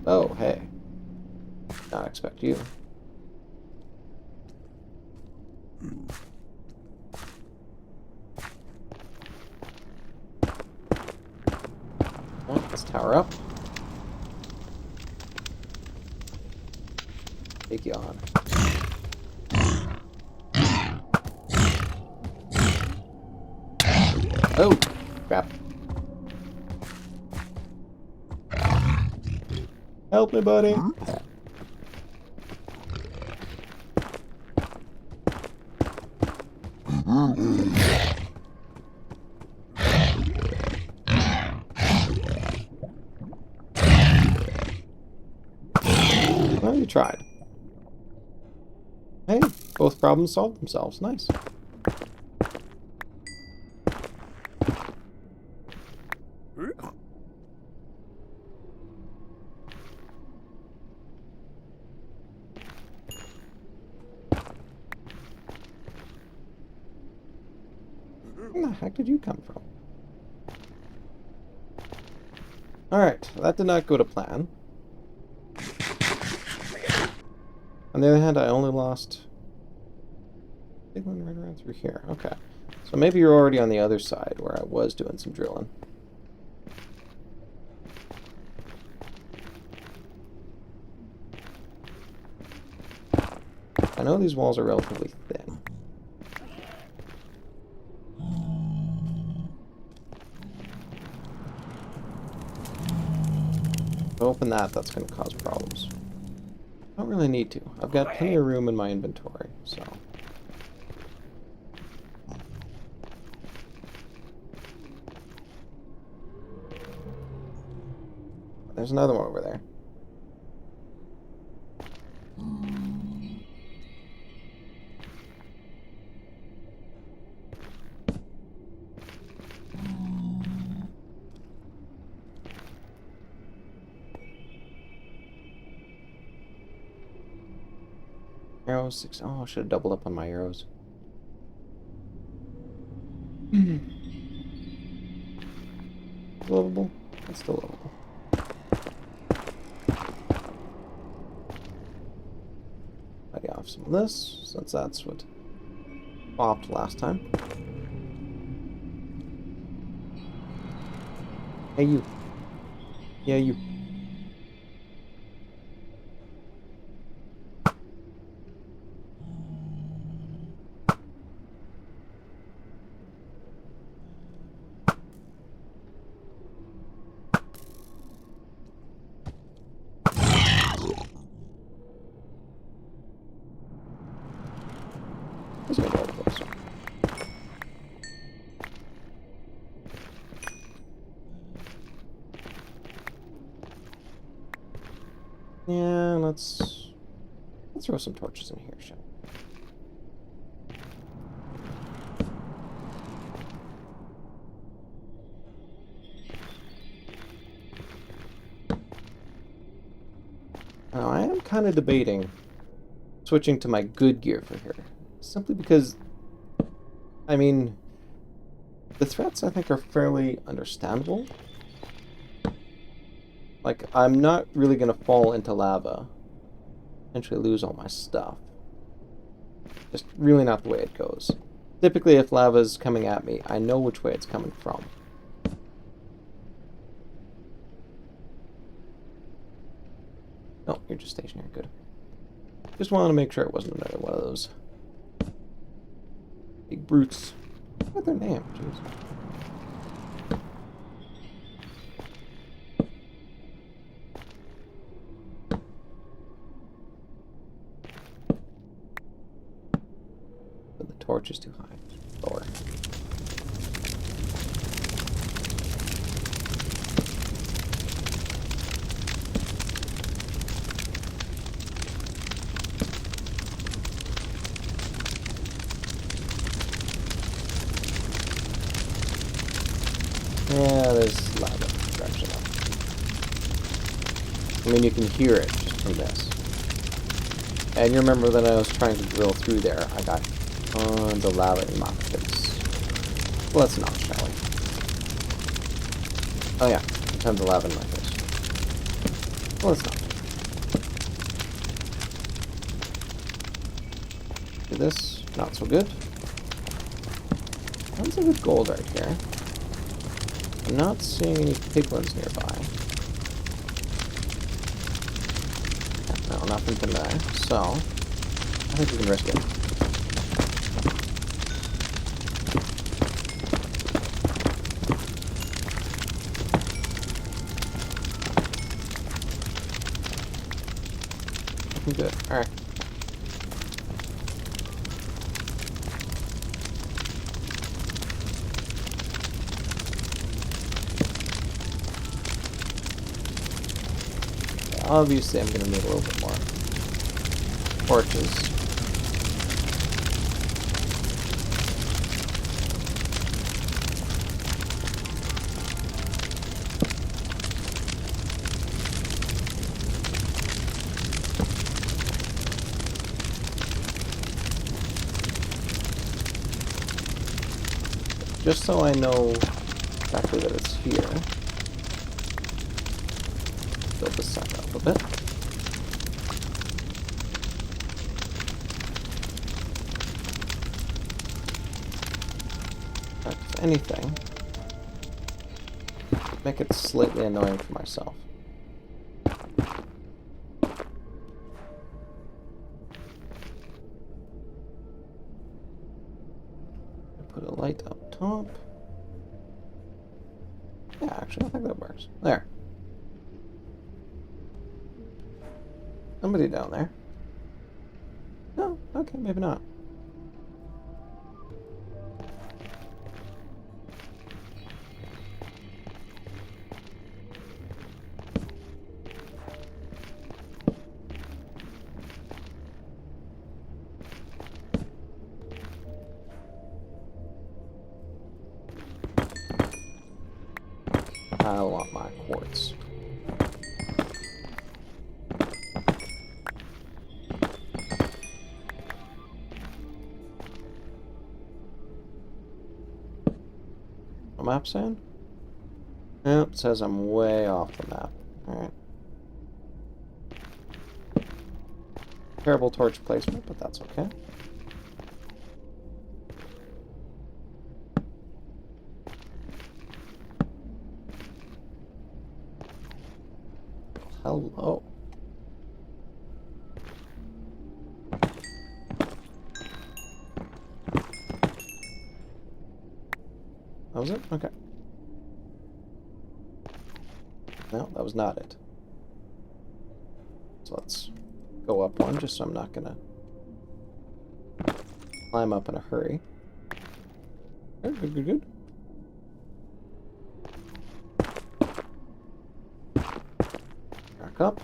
Oh, hey. Not expect you. Well, let's tower up. Take you on. Oh, crap. Help me, buddy. Well, you tried. Hey, both problems solved themselves. Nice. Where the heck did you come from? Alright, that did not go to plan. On the other hand, I only lost... big one right around through here. Okay. So maybe you're already on the other side where I was doing some drilling. I know these walls are relatively thin. If I open that, that's going to cause problems. I don't really need to. I've got plenty of room in my inventory, so... There's another one over there. Arrows, 6. Oh, I should have doubled up on my arrows. Livable? It's still livable. Ready off some of this, since that's what popped last time. Hey, you. Yeah, you. Let's go all close. Yeah, let's throw some torches in here, shall we? Now, I am kind of debating switching to my good gear for here. Simply because, I mean, the threats I think are fairly understandable. Like, I'm not really gonna fall into lava. Eventually lose all my stuff. Just really not the way it goes. Typically, if lava's coming at me, I know which way it's coming from. Oh, you're just stationary. Good. Just wanted to make sure it wasn't another one of those big brutes. What's their name? Jeez. But the torch is too high. Lower. Yeah, there's lava direction up. I mean, you can hear it just from this. And you remember that I was trying to drill through there. I got tons of lava in my face. Well, let's not, shall we? Oh yeah, tons of lava in my face. Well, let's not. Do this, not so good. Tons of good gold right here. I'm not seeing any piglins nearby. No, nothing from there. So, I think we can risk it. Looking good. Alright. Obviously, I'm going to need a little bit more torches. Just so I know exactly that it's here. Build this side up a bit. If anything, make it slightly annoying for myself. Put a light up top. Yeah, actually, I think that works. There. Somebody down there. No, okay, maybe not. I want my quartz. A map saying? Nope, it says I'm way off the map. Alright. Terrible torch placement, but that's okay. Hello. That was it? Okay. No, that was not it. So let's go up one, just so I'm not gonna climb up in a hurry. Good, good, good, good. Back up.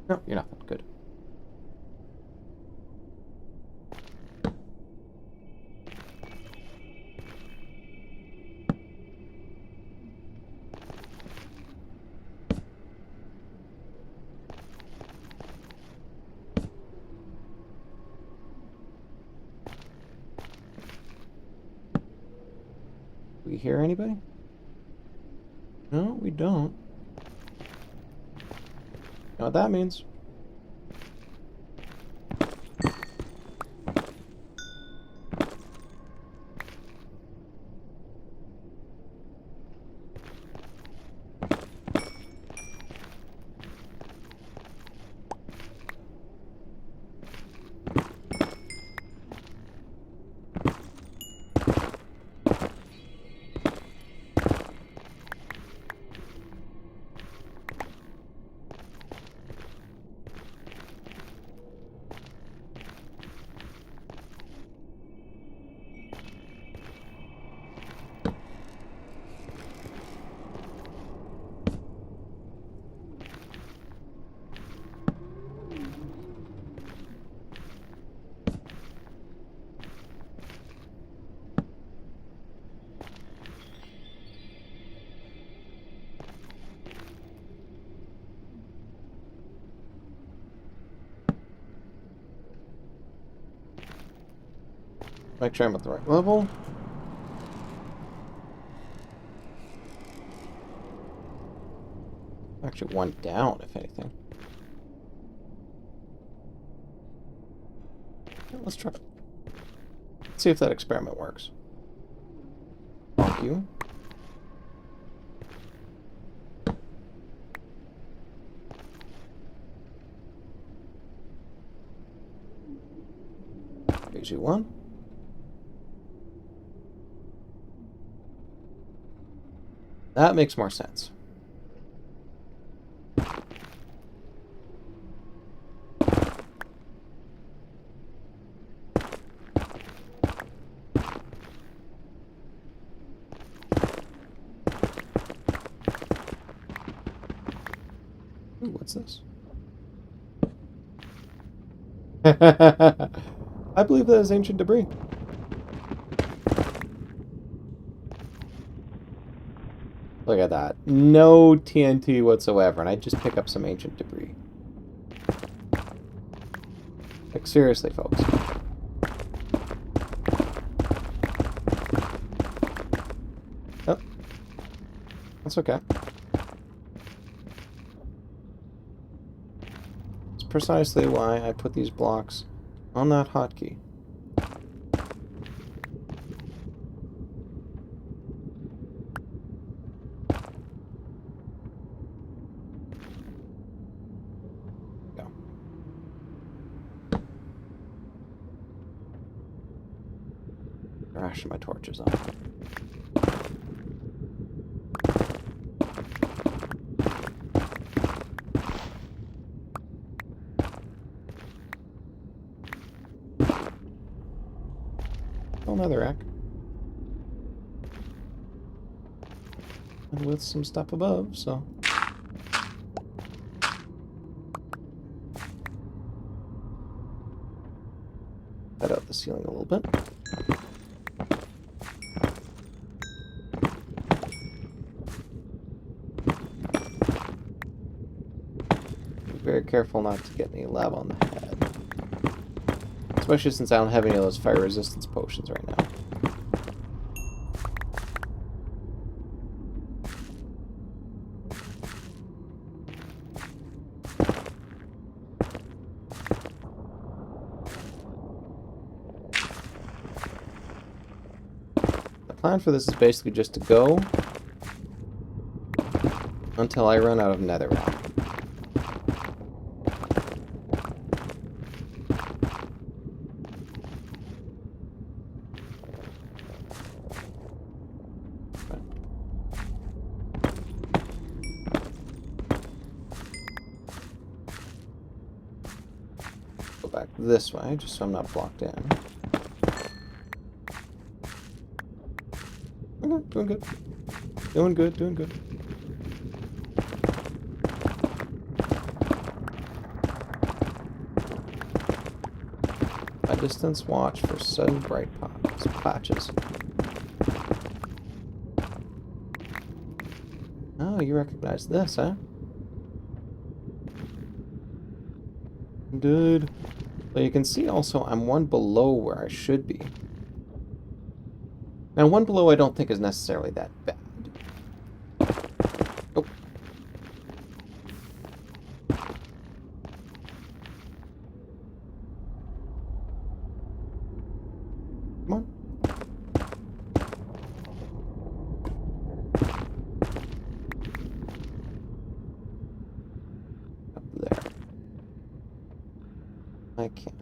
No, you're not. Good. We hear anybody? No, we don't. You know what that means? Make sure I'm at the right level. Actually, one down, if anything. Yeah, let's try it. Let's see if that experiment works. Thank you. Easy one. That makes more sense. Ooh, what's this? I believe that is ancient debris. Look at that. No TNT whatsoever, and I just pick up some ancient debris. Like, seriously, folks. Oh. That's okay. It's precisely why I put these blocks on that hotkey. Ration my torches on. Oh, another rack. And with some stuff above, so. Cut out the ceiling a little bit. Very careful not to get any lava on the head. Especially since I don't have any of those fire resistance potions right now. The plan for this is basically just to go until I run out of netherrack. Back this way, just so I'm not blocked in. Okay, doing good. Doing good, doing good. I distance watch for sudden bright patches. Oh, you recognize this, huh? Good. But you can see also I'm one below where I should be. Now, one below I don't think is necessarily that bad. Oh. Come on. Up there. I can't.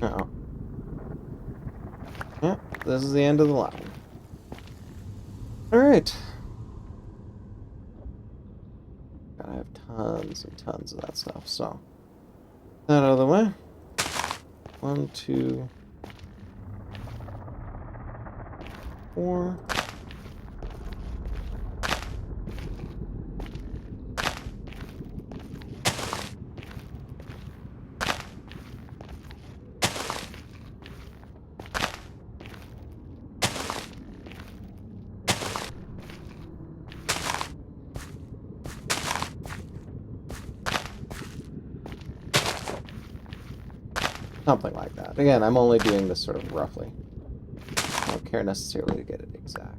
Uh-oh. Yeah, this is the end of the line. Alright. I have tons and tons of that stuff, so. That out of the way. 1, 2, 4. Something like that. Again, I'm only doing this sort of roughly. I don't care necessarily to get it exact.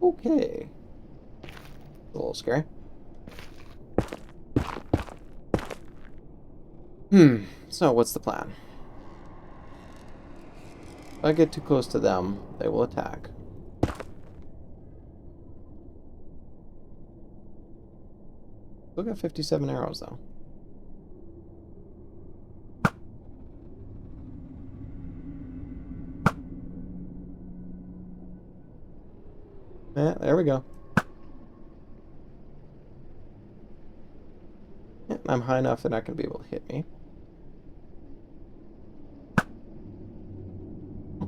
Okay. A little scary. So what's the plan? If I get too close to them, they will attack. Still got 57 arrows, though. Yeah, there we go. Yeah, I'm high enough they're not going to be able to hit me.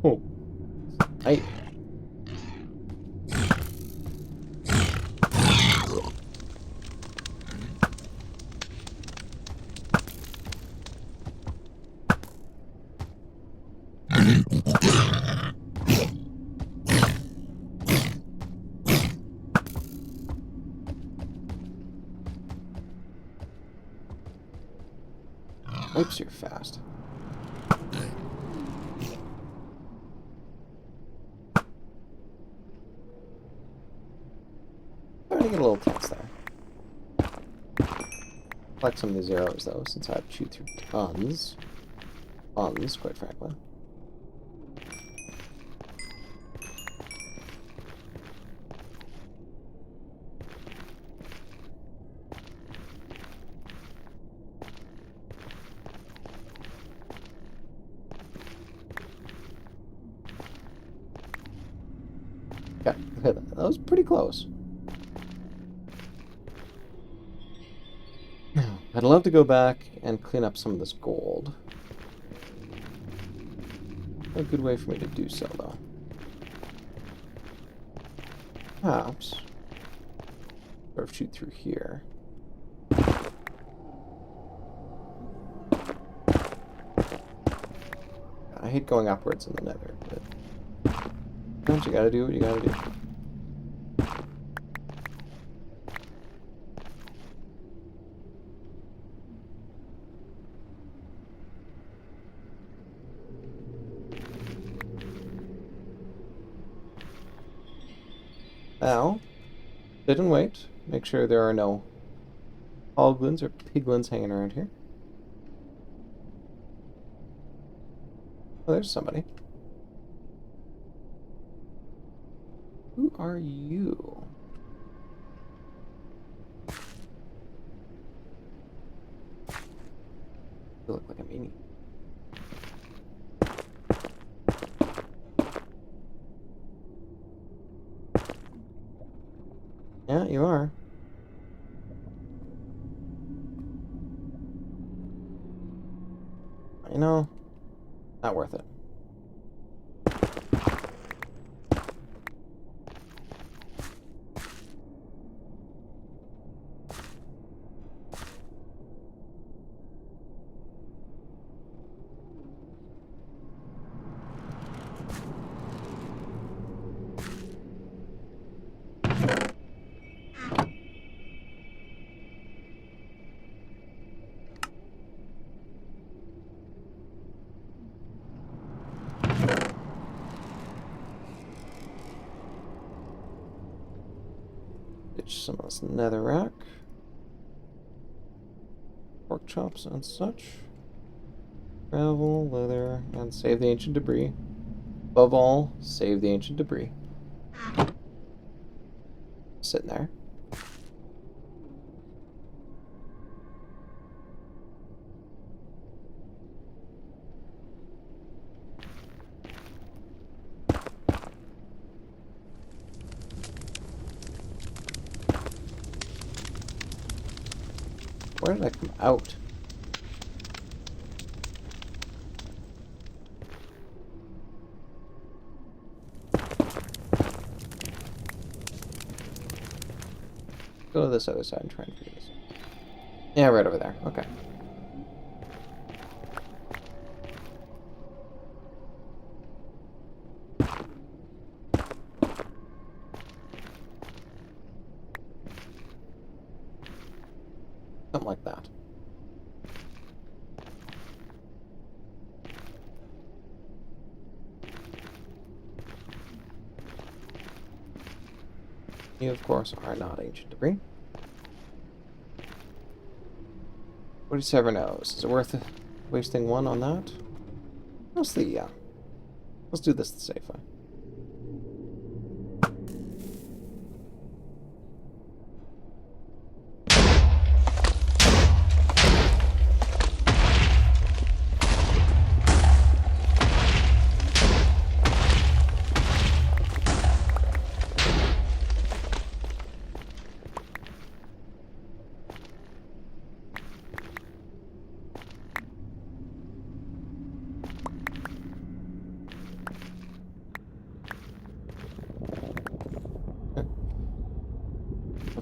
Oh. Hey. Oops, you're fast. Starting to get a little tense there. Collect some of these arrows, though, since I've chewed through tons. Tons, quite frankly. Okay, that was pretty close. I'd love to go back and clean up some of this gold. A good way for me to do so, though. Perhaps. Sort of shoot through here. I hate going upwards in the nether, but don't you gotta do what you gotta do. Now, sit and wait. Make sure there are no hoglins or piglins hanging around here. Oh, there's somebody. Who are you? You look like a meanie. Yeah, you are. You know, not worth it. Ditch some of this netherrack. Pork chops and such. Gravel, leather, and save the ancient debris. Above all, save the ancient debris. Sitting there. Where did I come out? Go to this other side and try and figure this out. Yeah, right over there. Okay. Something like that. You, of course, are not ancient debris. 47 O's. Is it worth wasting one on that? Mostly, yeah. Let's do this the safe way.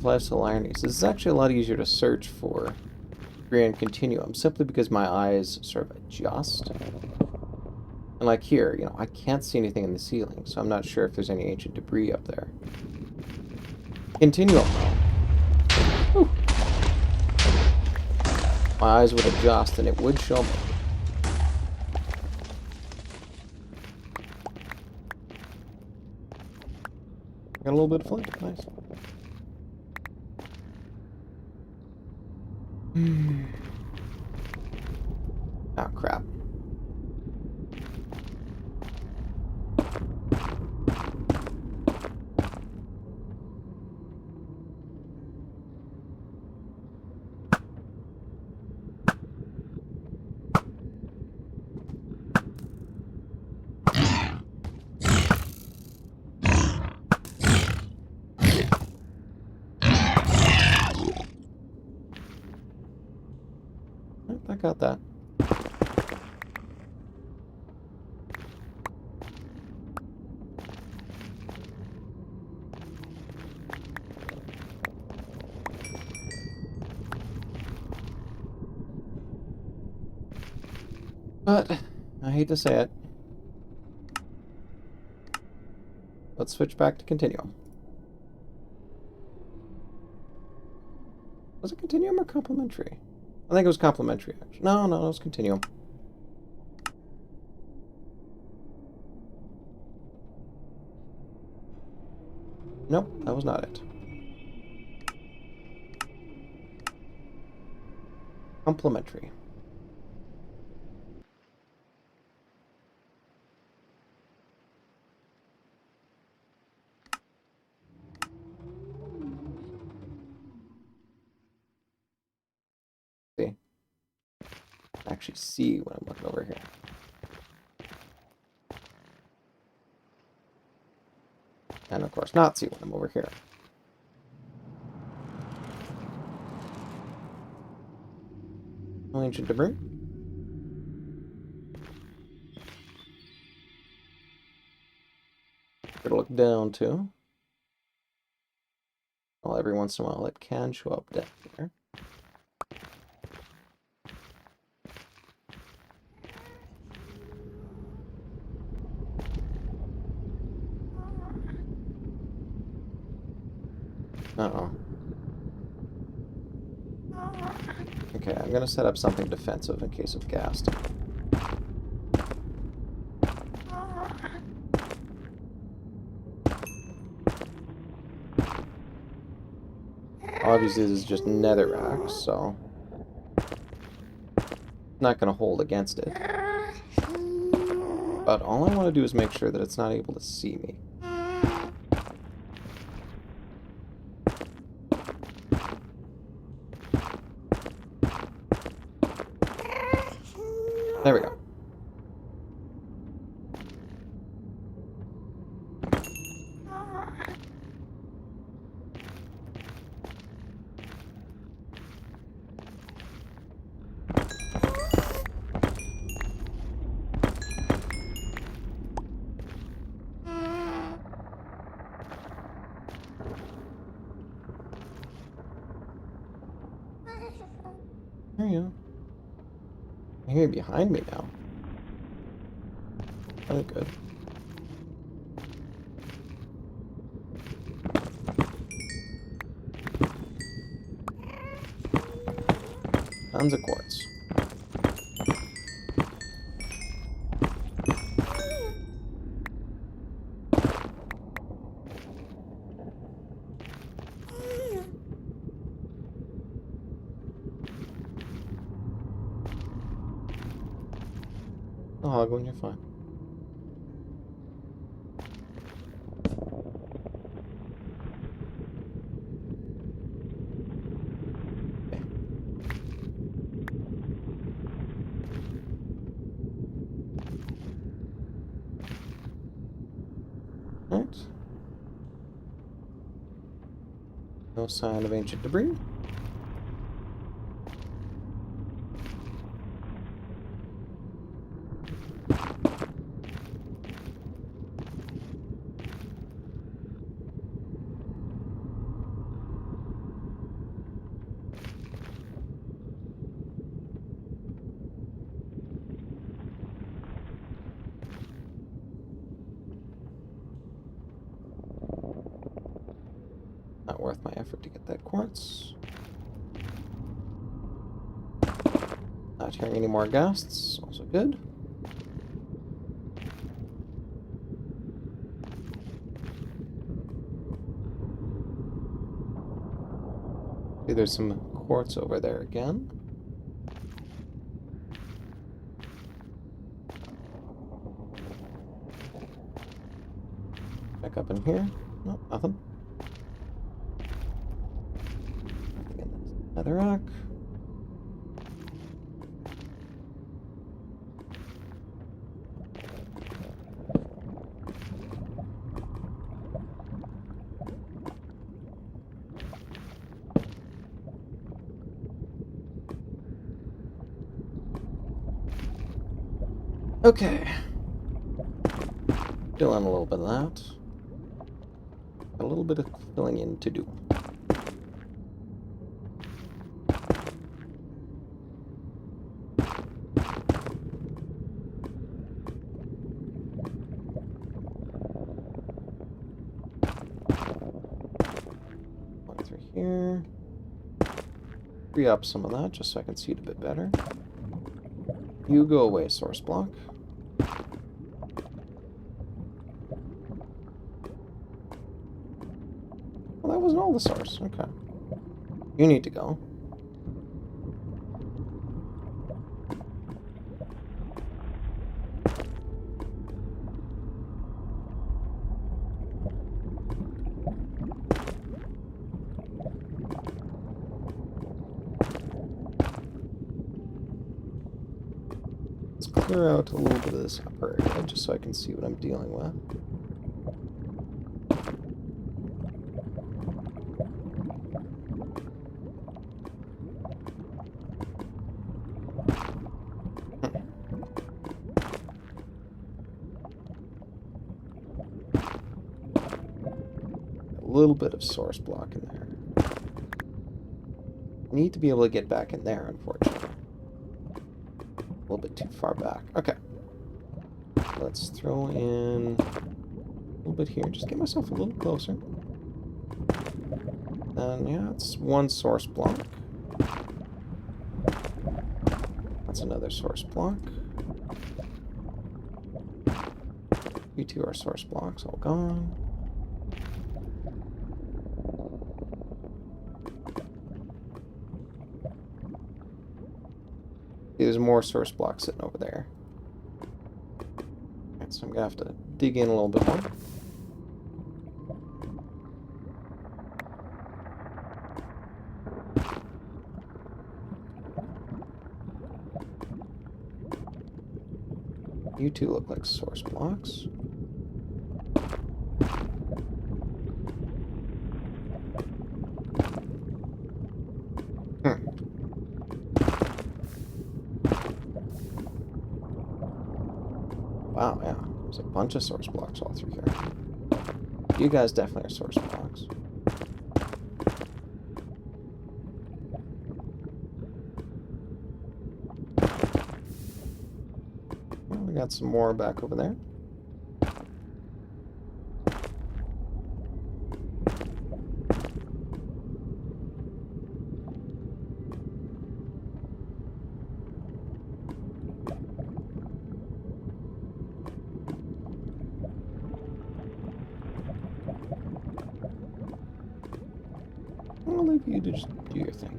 Life's hilarities. This is actually a lot easier to search for grand continuum, simply because my eyes sort of adjust. And like here, you know, I can't see anything in the ceiling, so I'm not sure if there's any ancient debris up there. Continuum, though. Whew. My eyes would adjust and it would show me. Got a little bit of flint. Nice. Oh, crap. I got that. But, I hate to say it. Let's switch back to Continuum. Was it Continuum or Complementary? I think it was Complementary, actually. No, it was Continuum. Nope, that was not it. Complementary. See? Actually see when I'm looking over here. And of course not see when I'm over here. Ancient debris. Gotta look down too. Well, every once in a while it can show up down here. Uh-oh. Okay, I'm gonna set up something defensive in case of ghast. Obviously, this is just netherrack, so not gonna hold against it. But all I want to do is make sure that it's not able to see me. There we go. There you go. I hear you behind me now. Really good. Tons of quartz. I'll hog when you're fine. Right. No sign of ancient debris. Not worth my effort to get that quartz. Not hearing any more ghasts. Also good. See, there's some quartz over there again. Back up in here. Nope, nothing. Another rock. Okay. Fill in a little bit of that. A little bit of filling in to do. Going through here. Free up some of that just so I can see it a bit better. You go away, source block. Well, that wasn't all the source. Okay. You need to go. Let's clear out a little bit of this upper area just so I can see what I'm dealing with. little bit of source block in there. Need to be able to get back in there, unfortunately. A little bit too far back. Okay. Let's throw in a little bit here. Just get myself a little closer. And yeah, it's one source block. That's another source block. You two are source blocks, all gone. There's more source blocks sitting over there. Alright, so I'm gonna have to dig in a little bit more. You two look like source blocks. Wow, yeah. There's a bunch of source blocks all through here. You guys definitely are source blocks. Well, we got some more back over there. I'll leave you to just do your thing.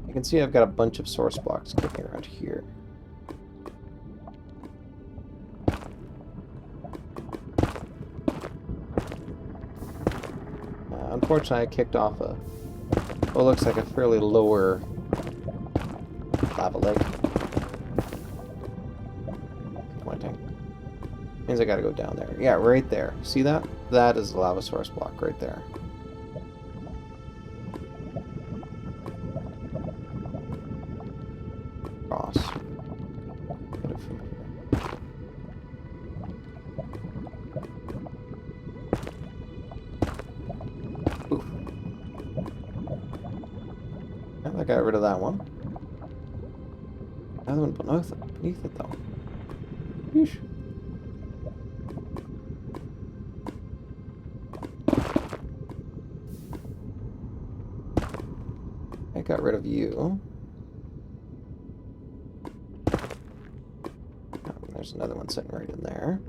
You can see I've got a bunch of source blocks kicking around here. Unfortunately, I kicked off what looks like a fairly lower lava lake. Pointing. Means I gotta go down there. Yeah, right there. See that? That is the lava source block right there. Cross. Get it from here. Oof. Yeah, I got rid of that one. Another one beneath it though. Yeesh. I got rid of you. Oh, there's another one sitting right in there.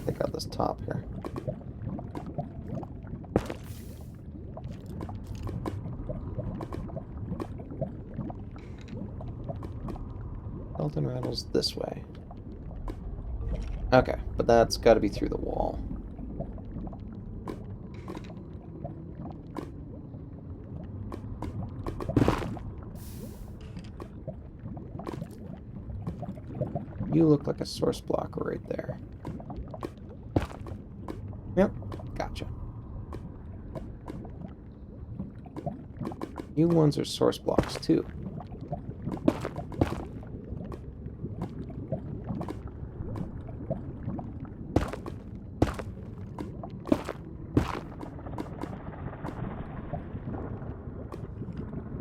Take out this top here. Skeleton rattles this way. Okay, but that's got to be through the wall. You look like a source block right there. Yep, gotcha. You ones are source blocks too.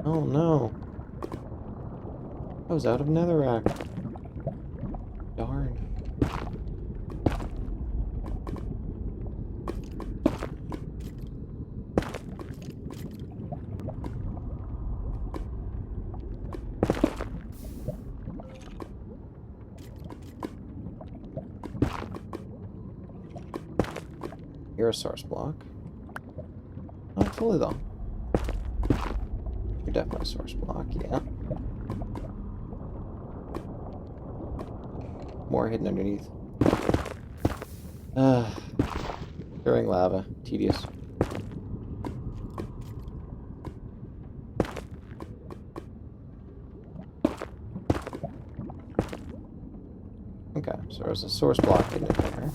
Oh no. I was out of netherrack. Darn. You're a source block. Not fully though. You're definitely a source block, yeah. More hidden underneath. Throwing lava. Tedious. Okay, so there's a source block in there.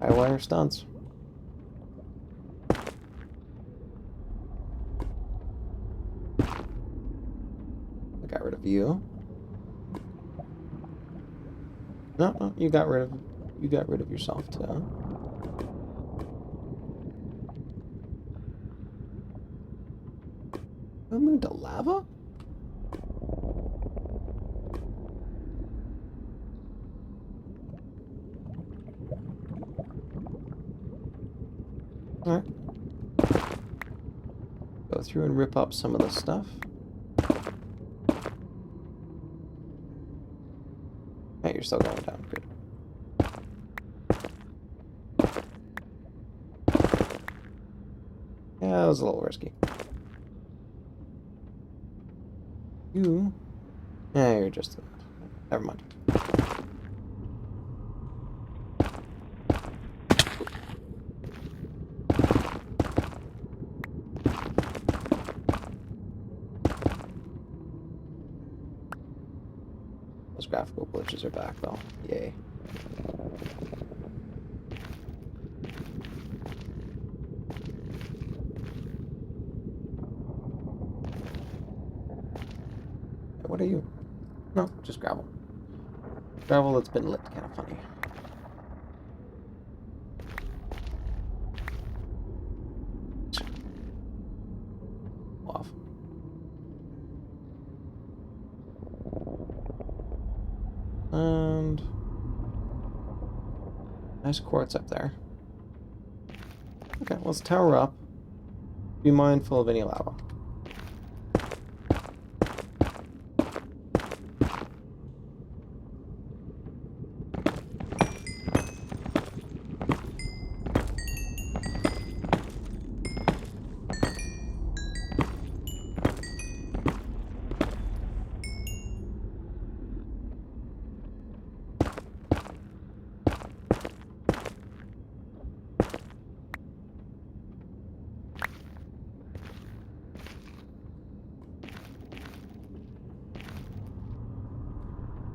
High wire stunts. I got rid of you. No, you got rid of yourself too. We moved to lava? Alright. Go through and rip up some of the stuff. Hey, you're still going down. Good. Yeah, that was a little risky. You... Yeah, you're just... Never mind. Those graphical glitches are back, though. Yay. What are you? No, just gravel. Gravel that's been lit, kind of funny. Off. And nice quartz up there. Okay, let's tower up. Be mindful of any lava.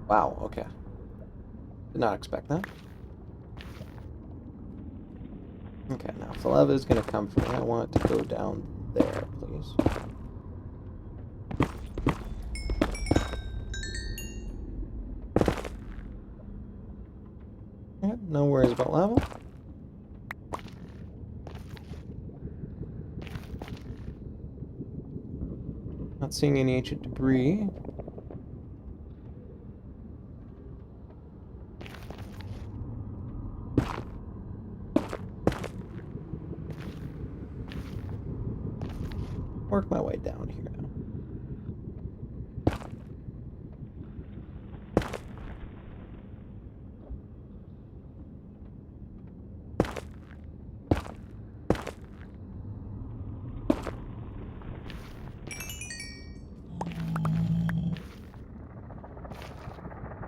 Wow, okay. Did not expect that. Okay, now if the lava is going to come from me, I want it to go down there, please. Okay, no worries about lava. Not seeing any ancient debris. Work my way down here now.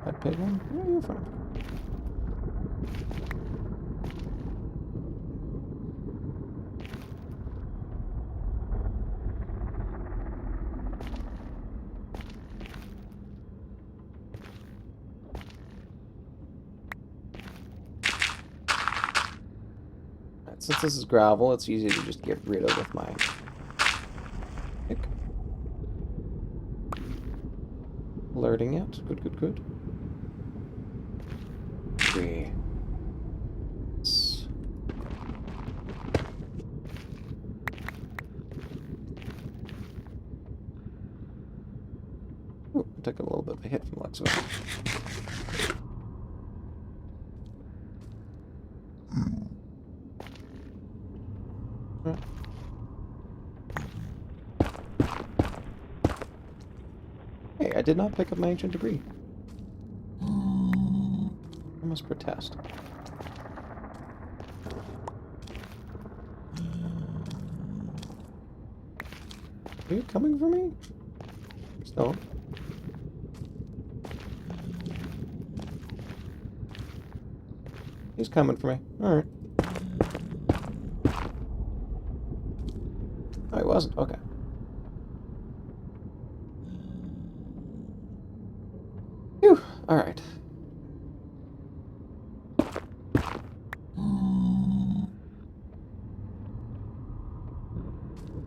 That big one? Where are you from? Since this is gravel, it's easy to just get rid of with my pick. Alerting it. Good, good, good. 3. Ooh, I took a little bit of a hit from Lexo. Hey, I did not pick up my ancient debris. I must protest. Are you coming for me? Stone. He's coming for me. Alright. Oh, he wasn't. Okay. Phew. Alright.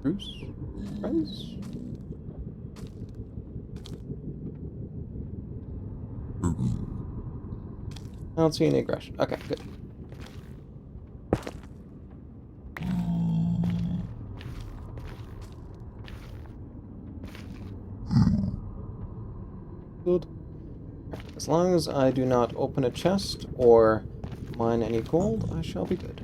Bruce? Friends? I don't see any aggression. Okay, good. Good. As long as I do not open a chest or mine any gold, I shall be good.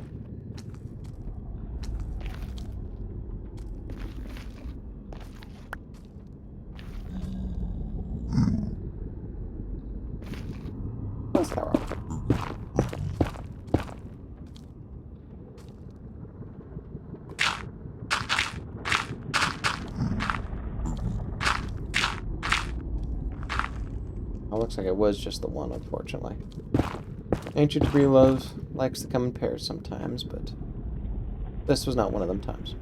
What's that wrong? Oh, looks like it was just the one, unfortunately. Ancient debris love likes to come in pairs sometimes, but this was not one of them times.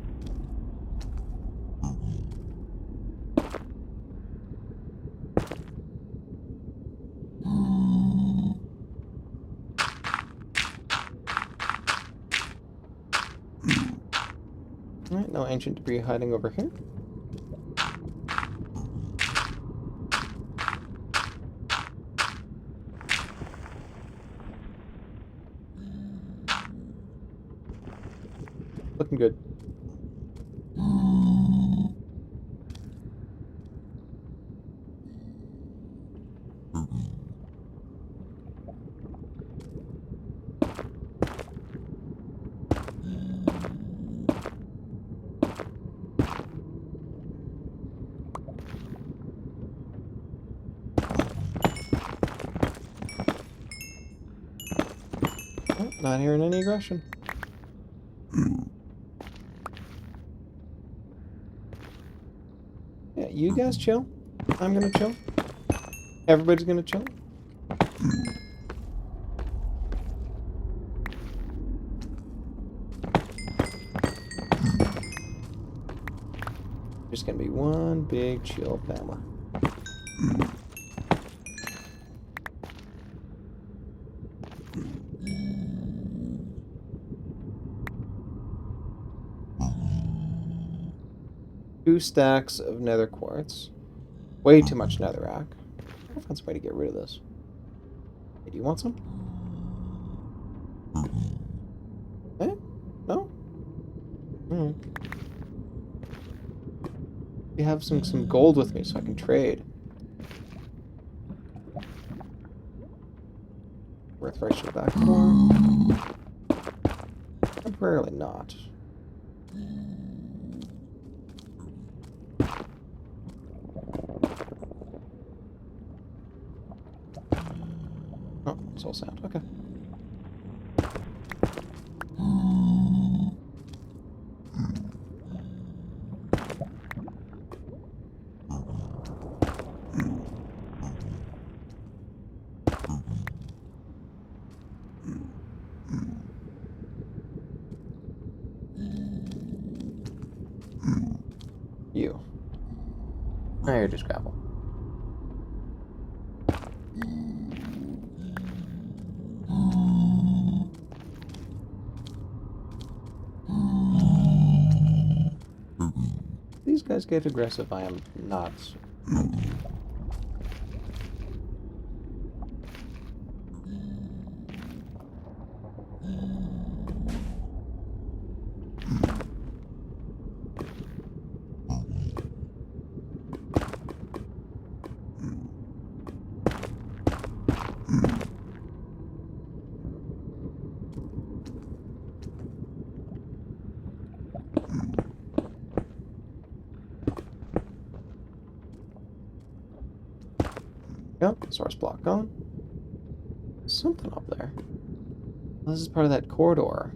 Alright, no ancient debris hiding over here. Looking good. Oh, not hearing any aggression. Yeah, you guys chill. I'm gonna chill. Everybody's gonna chill. Just gonna be one big chill family. Two stacks of nether quartz. Way too much netherrack. I'll find some way to get rid of this. Hey, do you want some? Eh? No? Mm. You have some gold with me so I can trade. Worth racial back for. Temporarily not. Oh, soul sound. Okay. You. Now you're just gravel. These guys get aggressive, I am not. Yep, source block gone. Something up there. This is part of that corridor.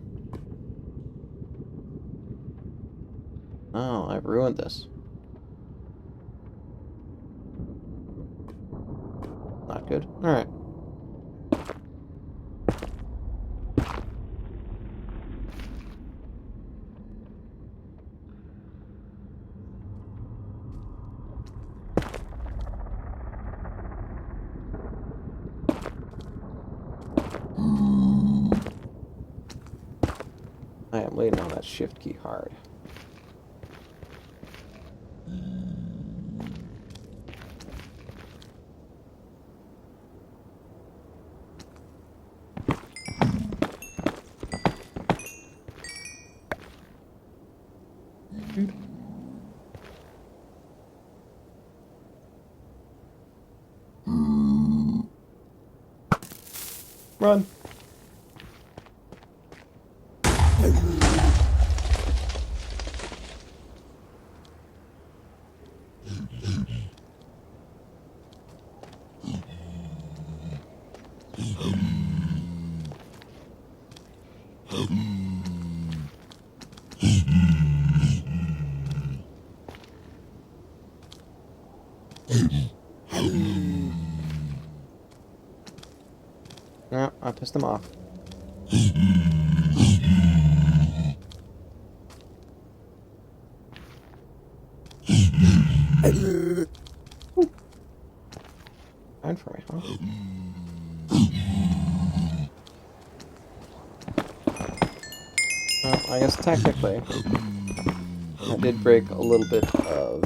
Oh, I've ruined this. Not good. Alright. I am waiting on that shift key hard. Run! No, I pissed them off. Fine for me, huh? Well, I guess technically, I did break a little bit of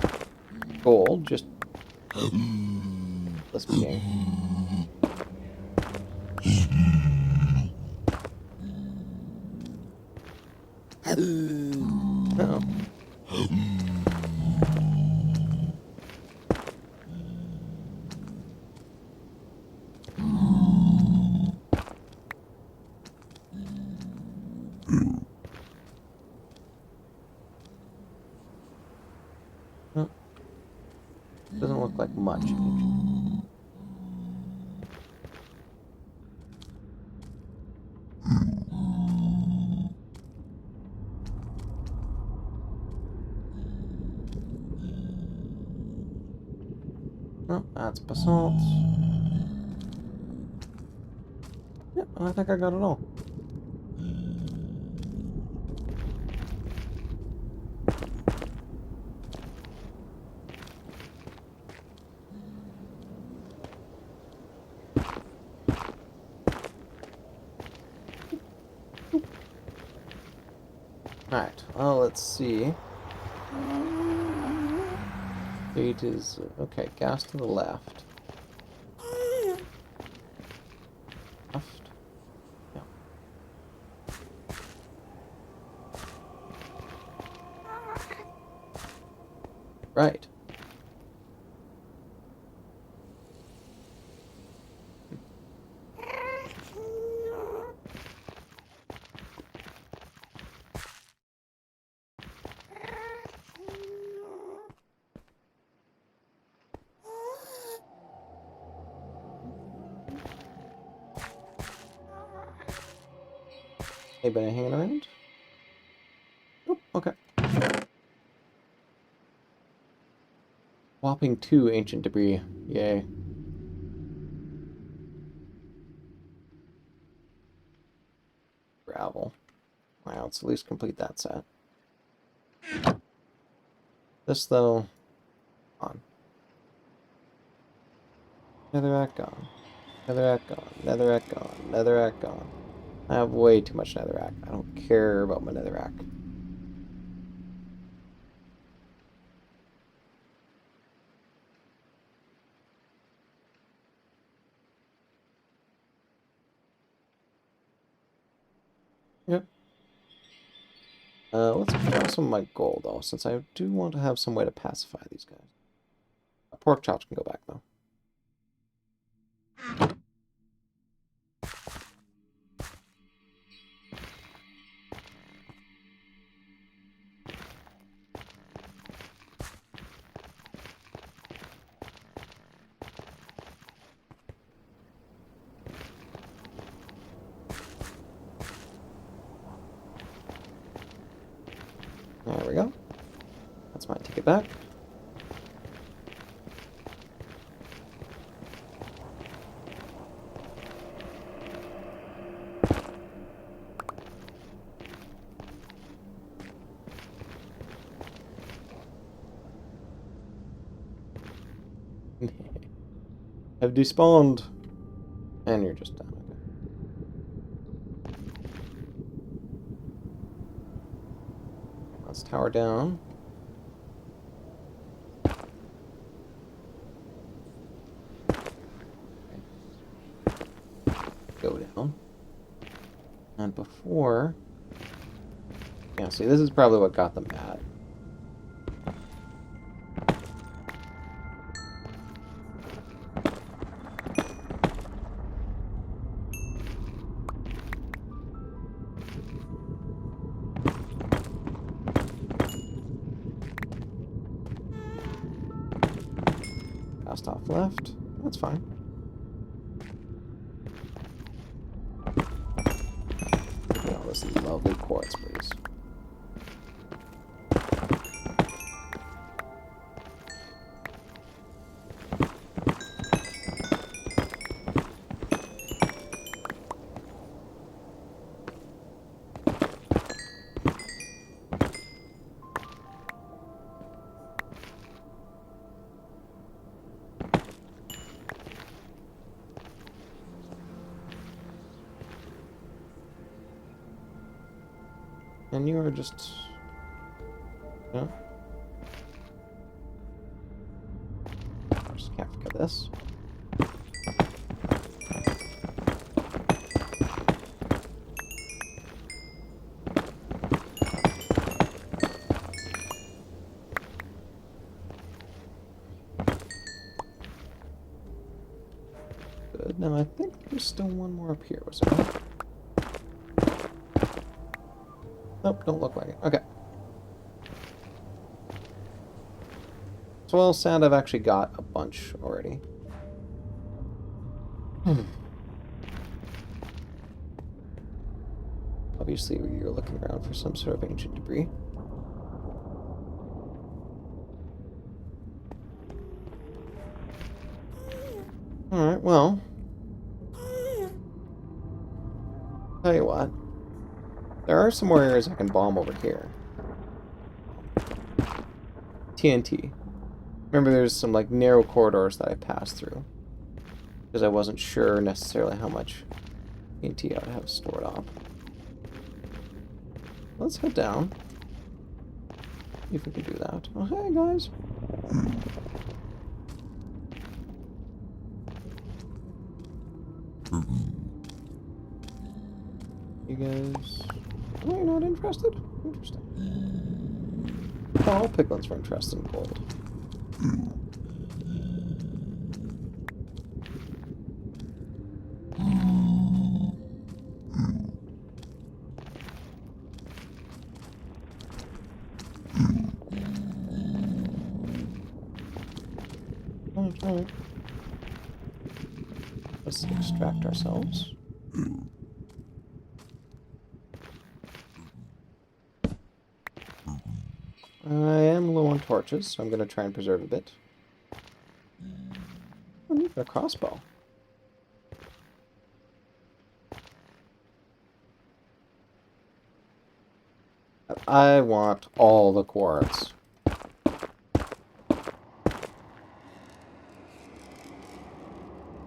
gold, just this being. Uh-oh. Well, doesn't look like much. Oh, that's basalt. Yeah, I think I got it all. Alright, well, let's see. It is... okay, gas to the left. Left? Yeah. Right. Anybody hanging around? Nope, okay. Whopping 2 ancient debris. Yay. Gravel. Wow, let's at least complete that set. This, though, on. Netherrack gone. Netherrack gone. Netherrack gone. Netherrack gone. I have way too much netherrack. I don't care about my netherrack. Yep. Let's grab some of my gold, though, since I do want to have some way to pacify these guys. Pork chops can go back, though. There we go. That's my ticket back. Have despawned. And you're just done. Let's tower down. Go down. And before... Yeah, see, this is probably what got them mad. Cast off left. That's fine. Look at all this lovely quartz, please. And you are just... Yeah. Just can't forget this. Good. Now I think there's still one more up here, was there? Nope, don't look like it. Okay. So, well, sand I've actually got a bunch already. Obviously, you're looking around for some sort of ancient debris. Alright, well. Tell you what. There are some more areas I can bomb over here. TNT. Remember, there's some, like, narrow corridors that I passed through. Because I wasn't sure necessarily how much TNT I would have stored up. Let's head down. See if we can do that. Oh, hey, guys. You guys... Oh, you're not interested? Interesting. Oh, all piglins were interested in gold. Alright. Let's extract ourselves. I am low on torches, so I'm going to try and preserve a bit. Oh, neat, a crossbow. I want all the quartz.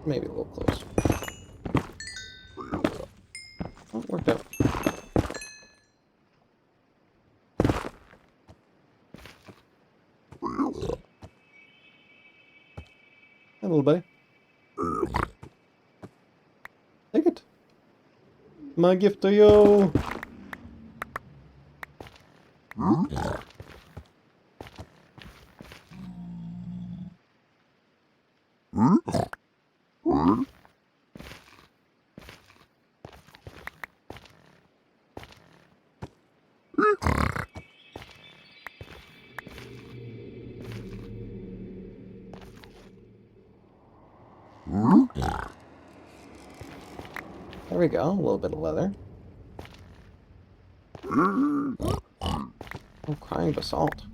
Maybe a little close. Oh, it worked out. Hey, little buddy. Take it. My gift to you. There we go, a little bit of leather. Oh, crying basalt.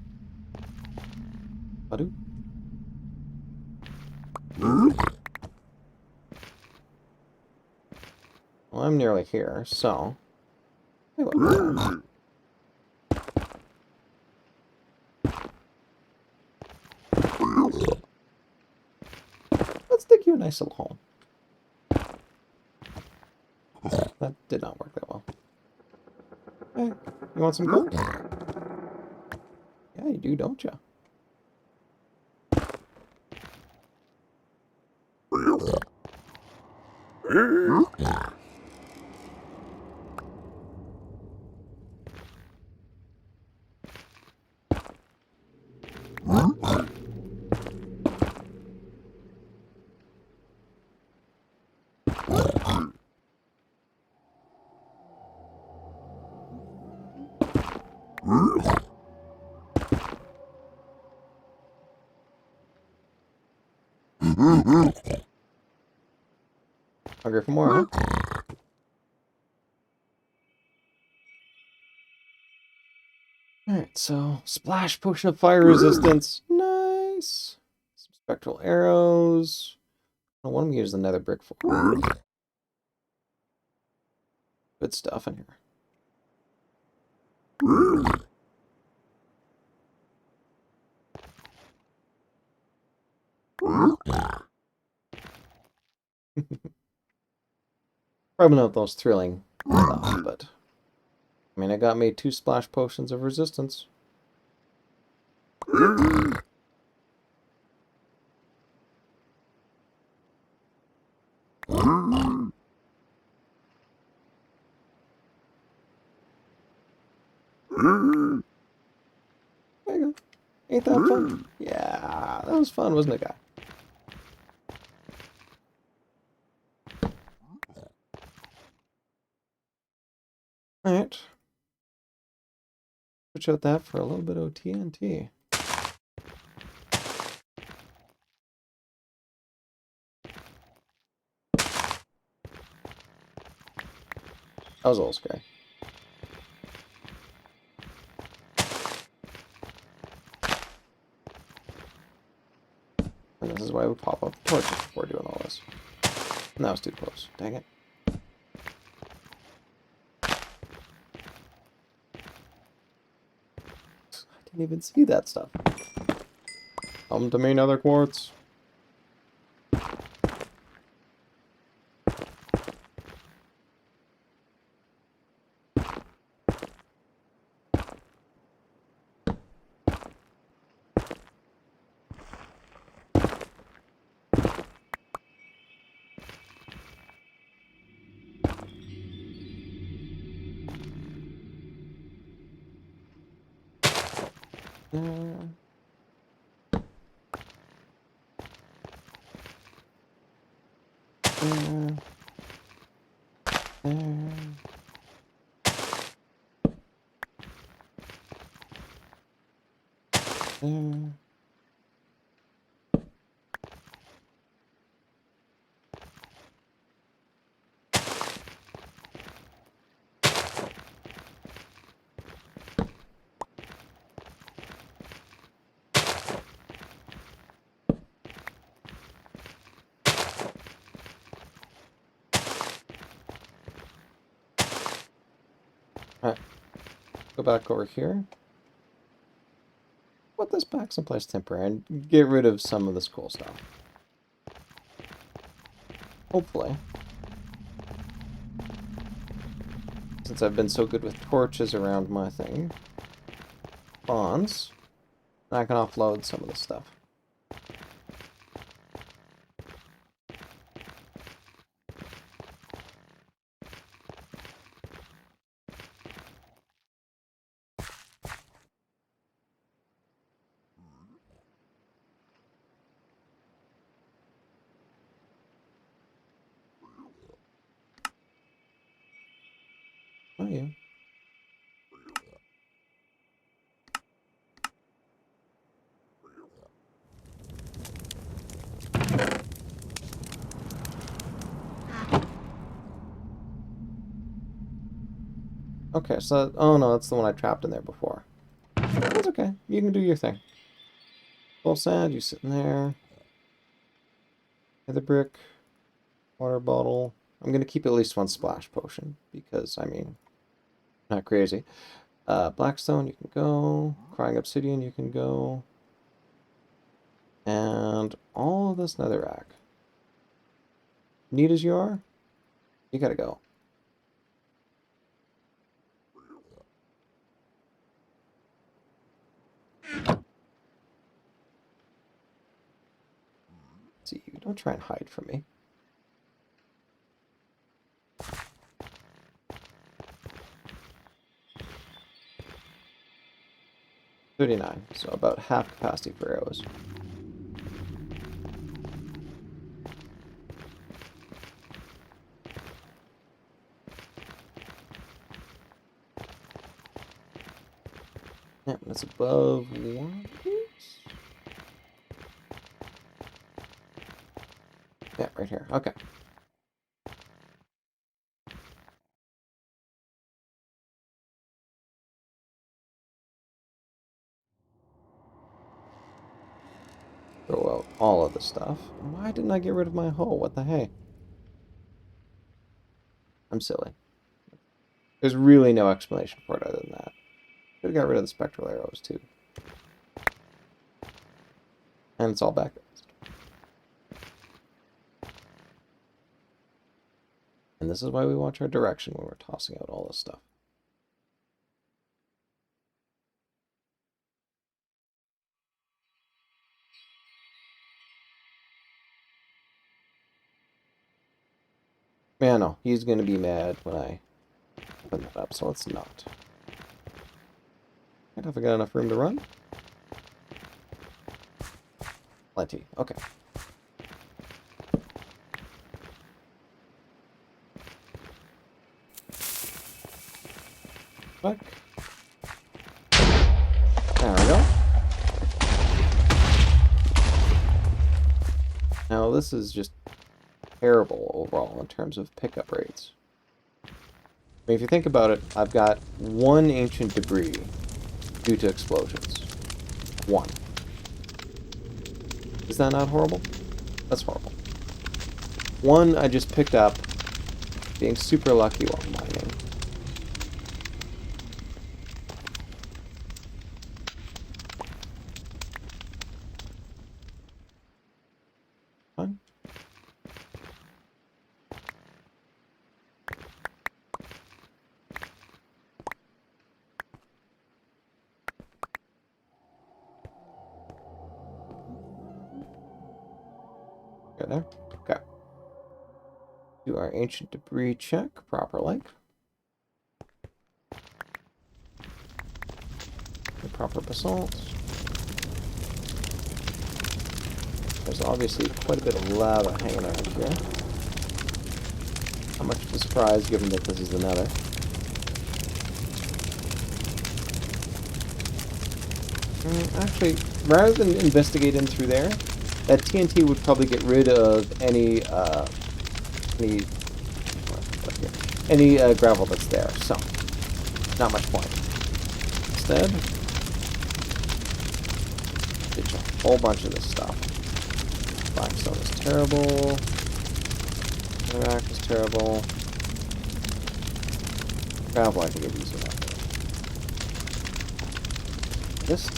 Badoo. Well, I'm nearly here, so... Hey, look. Let's dig you a nice little home. That did not work that well. Hey, you want some gold? Yeah, you do, don't you? Hungry for more, huh? Alright, so splash potion of fire resistance. Nice. Some spectral arrows. I want to use the nether brick for. Good stuff in here. Probably not the most thrilling stuff, but I mean, it got me 2 splash potions of resistance. There you go. Ain't that fun? Yeah, that was fun, wasn't it, guy? Alright. Switch out that for a little bit of TNT. That was a little scary. And this is why we pop up the torches before doing all this. And that was too close. Dang it. I didn't even see that stuff. Come to me, nether quartz. Alright, go back over here. Put this back someplace temporary and get rid of some of this cool stuff. Hopefully. Since I've been so good with torches around my thing. Bonds. I can offload some of this stuff. Oh, yeah. Okay, so... Oh, no, that's the one I trapped in there before. That's okay. You can do your thing. Full sand, you sitting there. Nether brick. Water bottle. I'm going to keep at least 1 splash potion. Because, I mean... Not crazy. Blackstone, you can go. Crying obsidian, you can go. And all of this netherrack. Neat as you are, you gotta go. Don't try and hide from me. $39, so about half capacity for arrows. Yeah, that's above 1. Yeah, right here. Okay. Throw out all of the stuff. Why didn't I get rid of my hoe? What the hey? I'm silly. There's really no explanation for it other than that. Could have got rid of the spectral arrows too. And it's all back. And this is why we watch our direction when we're tossing out all this stuff. Man, no, he's going to be mad when I open that up, so let's not. Right, have I got enough room to run? Plenty. Okay. Back. There we go. Now this is just terrible overall in terms of pickup rates. I mean, if you think about it, I've got 1 ancient debris due to explosions. 1. Is that not horrible? That's horrible. 1 I just picked up being super lucky while mining. Fine. There. Okay. Do our ancient debris check properly. The proper basalt. There's obviously quite a bit of lava hanging around here. Not much of a surprise given that this is the nether. Actually, rather than investigating through there, that TNT would probably get rid of any gravel that's there, so not much point. Instead, ditch a whole bunch of this stuff. Blackstone is terrible. Netherrack is terrible. Gravel I can get using that. This.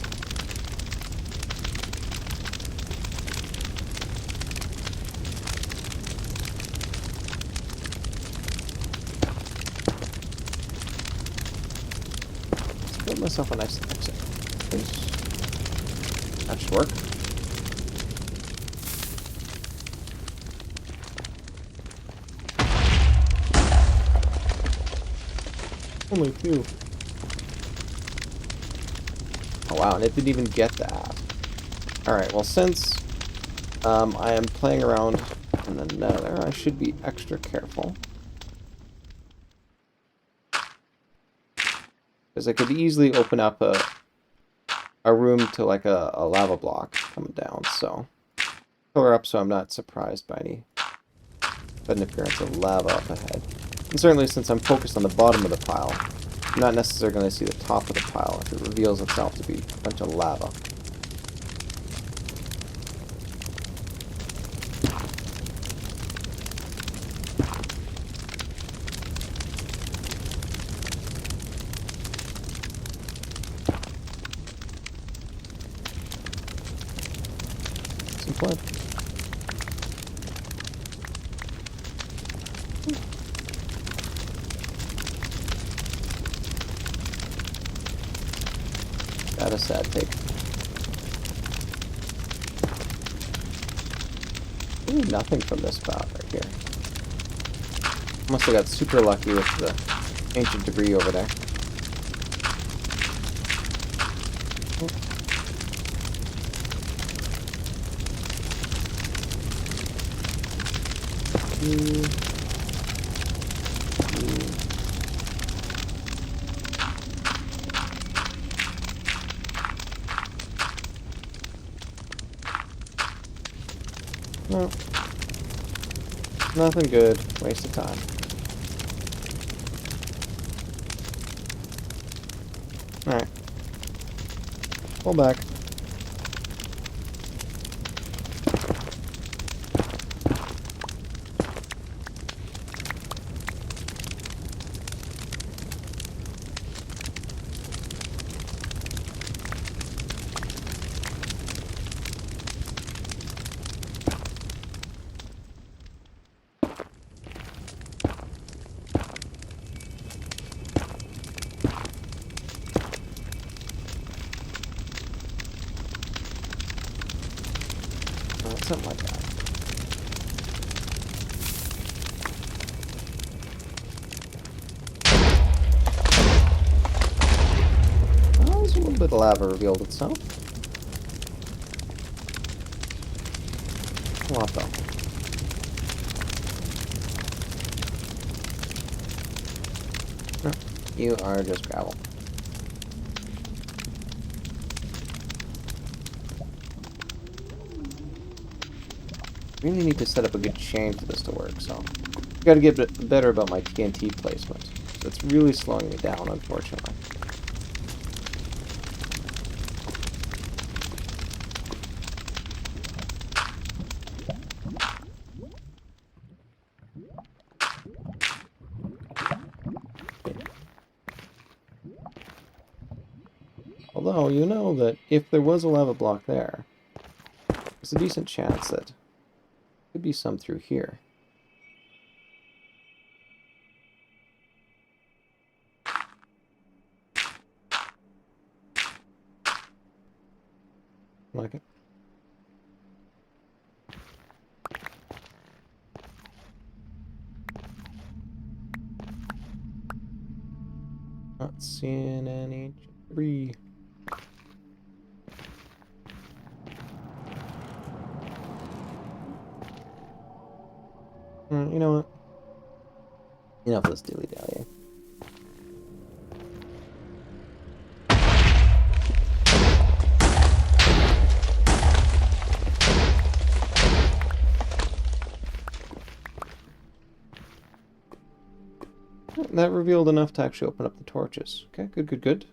Build myself a nice exit. Please. That should work. Only 2. Oh wow, and it didn't even get that. Alright, well since I am playing around in the nether, I should be extra careful. Because I could easily open up a room to like a lava block coming down, so color up so I'm not surprised by any sudden appearance of lava up ahead. And certainly since I'm focused on the bottom of the pile, I'm not necessarily going to see the top of the pile if it reveals itself to be a bunch of lava. What? Got a sad take. Really nothing from this spot right here. Must have got super lucky with the ancient debris over there. No. Nothing good. Waste of time. Alright. Pull back. Something like that. Oh, there's a little bit of lava revealed itself. A lot though. No, you are just gravel. Really need to set up a good chain for this to work, so got to get better about my TNT placement. So it's really slowing me down, unfortunately. Although, you know that if there was a lava block there, there's a decent chance that there could be some through here. Like it. Not seeing any debris. You know what? Enough of this dilly-dallying. That revealed enough to actually open up the torches. Okay, good, good, good.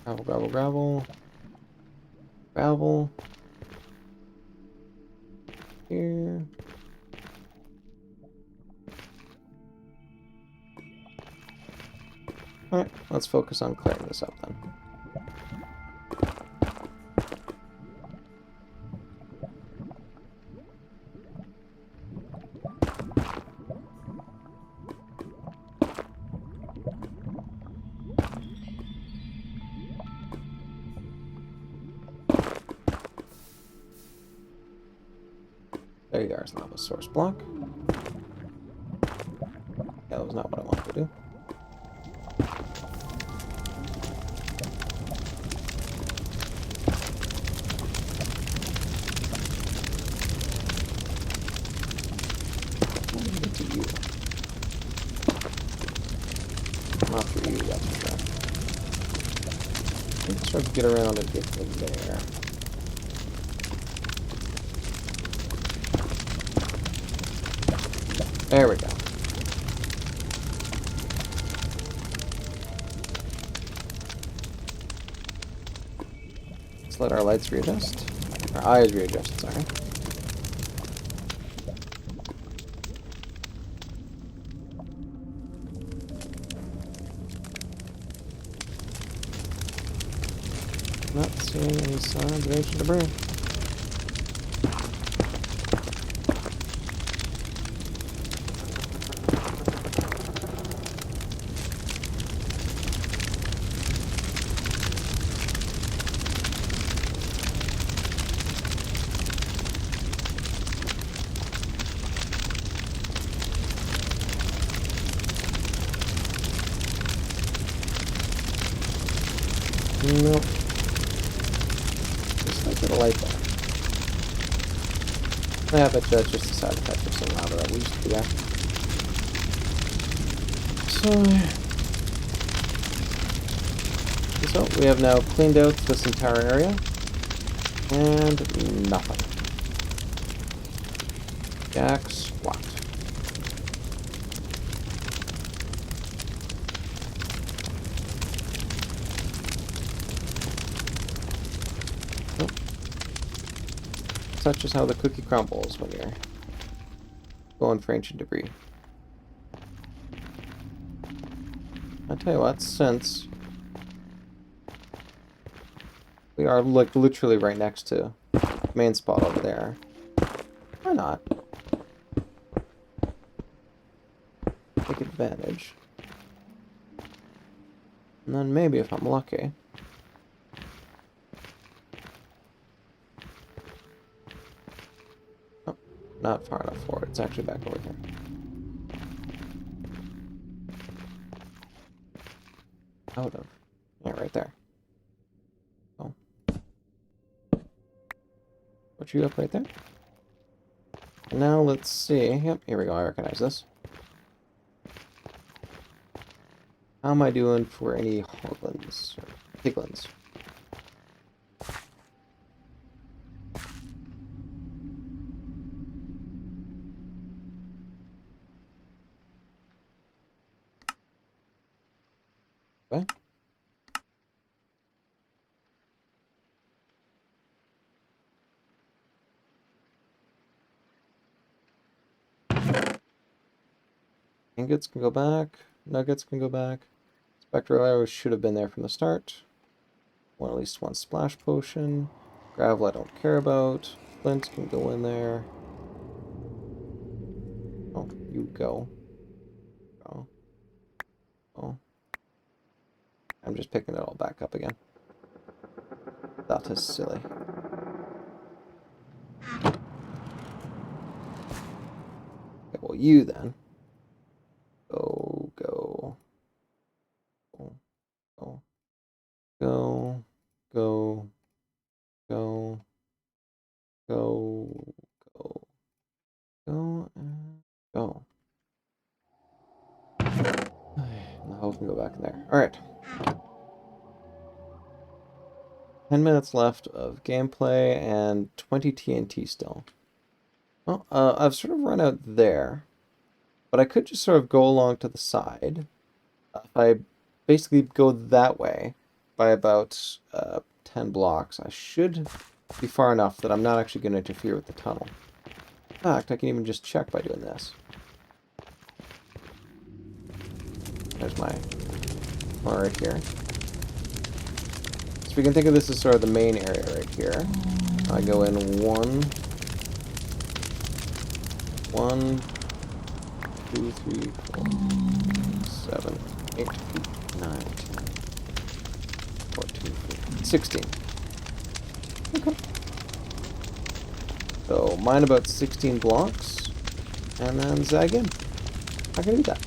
Gravel, gravel, gravel. Gravel. Here. Alright, let's focus on clearing this up then. There you are, lava source block. Yeah, that was not what I wanted to do. What did I get to you? Not for you, that's for sure. Let's try to get around and get in there. There we go. Let's let our lights readjust. Our eyes readjust, sorry. Not seeing any signs of ancient debris. Get a light there. Yeah, but that's just a side effect of some louder at least, yeah. So we have now cleaned out this entire area, and nothing. Jack squat. Oh. Such is how the cookie crumbles when you're going for ancient debris. I tell you what, since we are like literally right next to the main spot over there, why not take advantage? And then maybe if I'm lucky, oh, not far enough forward. It's actually back over here. Out of. Yeah, right there. Oh. Put you up right there. And now let's see. Yep, here we go. I recognize this. How am I doing for any hoglins or piglins? Okay. Ingots can go back. Nuggets can go back. Spectral arrows should have been there from the start. Or at least one splash potion. Gravel I don't care about. Flint can go in there. Oh, you go. Go. Oh. I'm just picking it all back up again. That is silly. Okay, well you then. Go, go. Go, go. Go, go, go, go, go, go, and go. Now we can go back in there. Alright. 10 minutes left of gameplay and 20 TNT still. Well, I've sort of run out there, but I could just sort of go along to the side. If I basically go that way by about 10 blocks, I should be far enough that I'm not actually going to interfere with the tunnel. In fact, I can even just check by doing this. There's my one right here. So we can think of this as sort of the main area right here. I go in 1, 2, 3, 4, 7, 8, 9, 10, 14, 15, 16. Okay. So mine about 16 blocks, and then zag in. I can do that.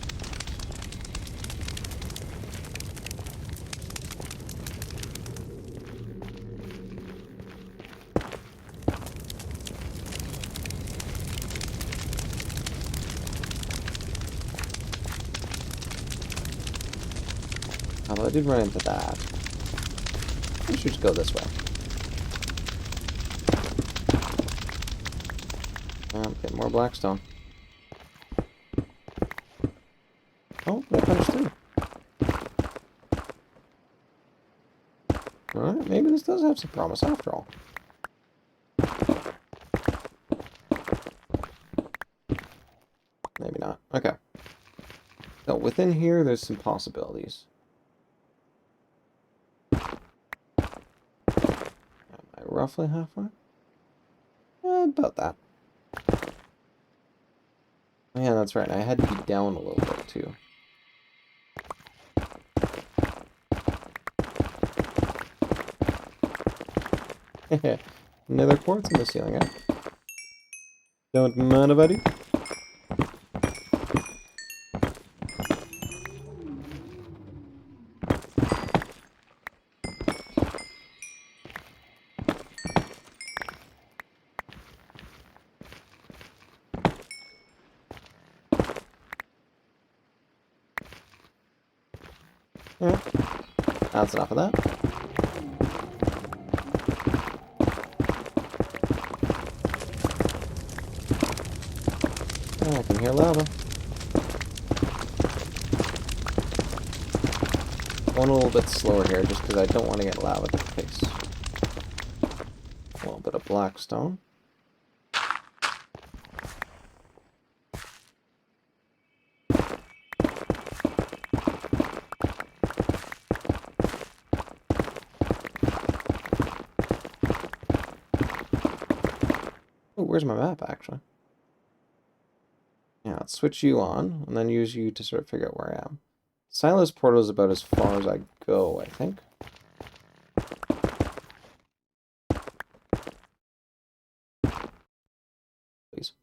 Although I did run into that. I should just go this way. Get more blackstone. Oh, I punched through. Alright, maybe this does have some promise after all. Maybe not. Okay. So within here, there's some possibilities. Roughly halfway? About that. Oh, yeah, that's right. I had to be down a little bit, too. Nether quartz in the ceiling, eh? Don't mind about it. Alright, that's enough of that. Oh, I can hear lava. Going a little bit slower here just because I don't want to get lava to the face. A little bit of black stone. Oh, where's my map, actually? Yeah, let's switch you on, and then use you to sort of figure out where I am. Silas portal is about as far as I go, I think. Please.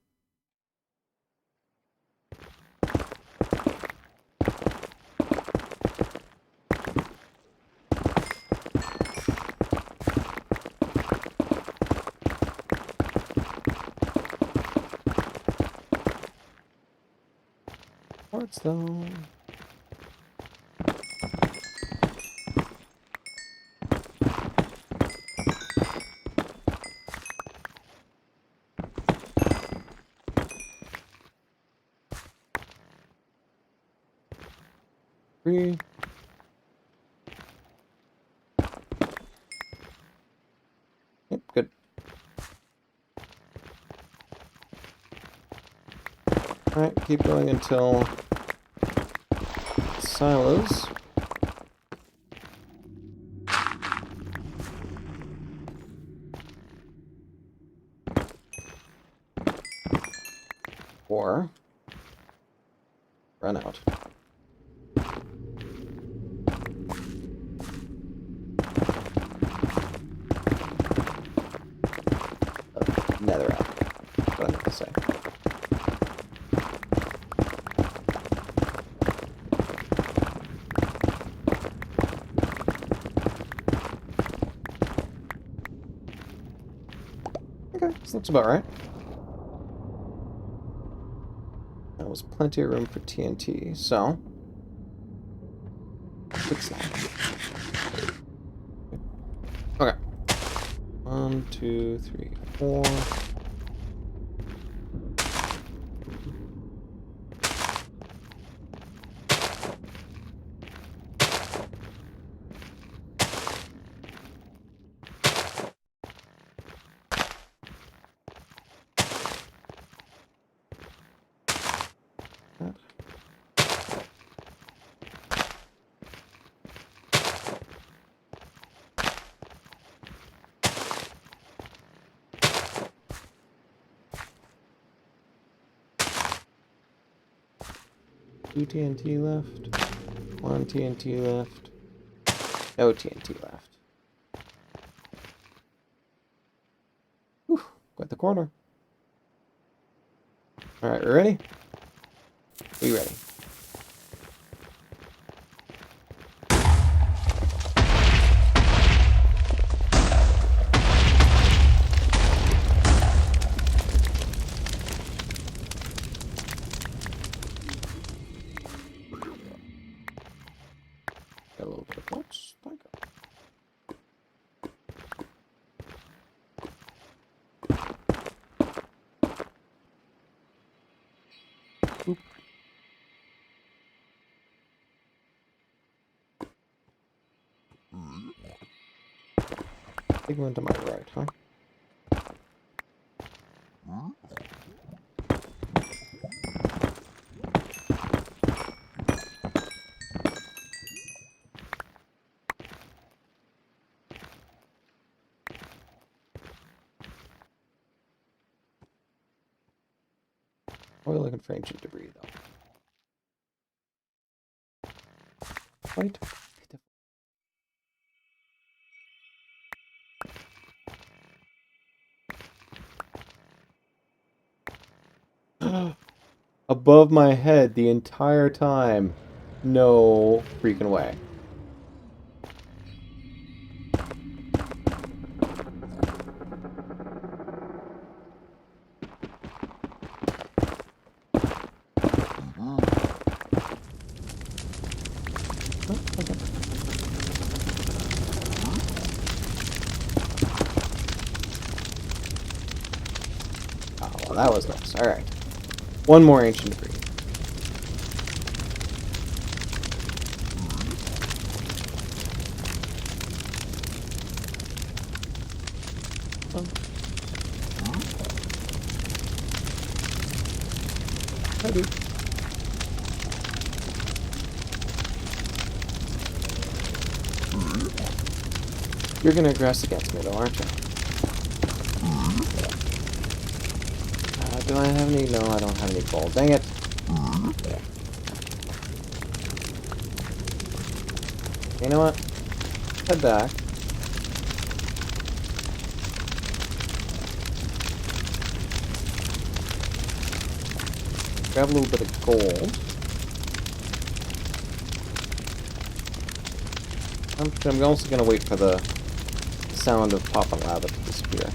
Quartz, though. Three. Yep, good. Alright, keep going until silos. Or run out. Netherrack. That's what I meant to say. Okay, this looks about right. There was plenty of room for TNT, so fix that. Okay. 1, 2, 3, 4. Two TNT left. 1 TNT left. No TNT left. Whew, got the corner. Alright, we ready? We ready. Got a little bit of quartz. Thank you. Oop. Big one to my right, huh? We're looking for ancient debris, though. Quite pitiful. Above my head the entire time. No freaking way. Oh, okay. Oh, that was nice. Alright. One more ancient debris. Oh. I do. You're gonna aggress against me though, aren't you? Do I have any? No, I don't have any gold. Dang it. Yeah. You know what? Head back. Grab a little bit of gold. I'm also going to wait for the sound of popping lava to disappear.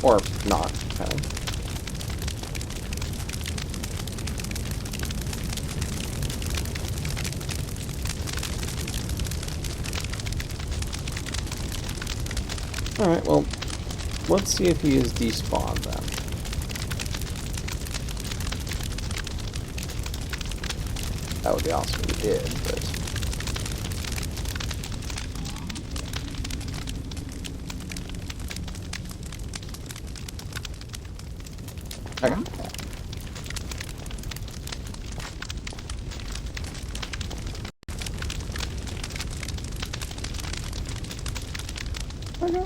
Or not, okay. Alright, well, let's see if he is despawned then. That would be awesome if he did, but... Okay. Okay.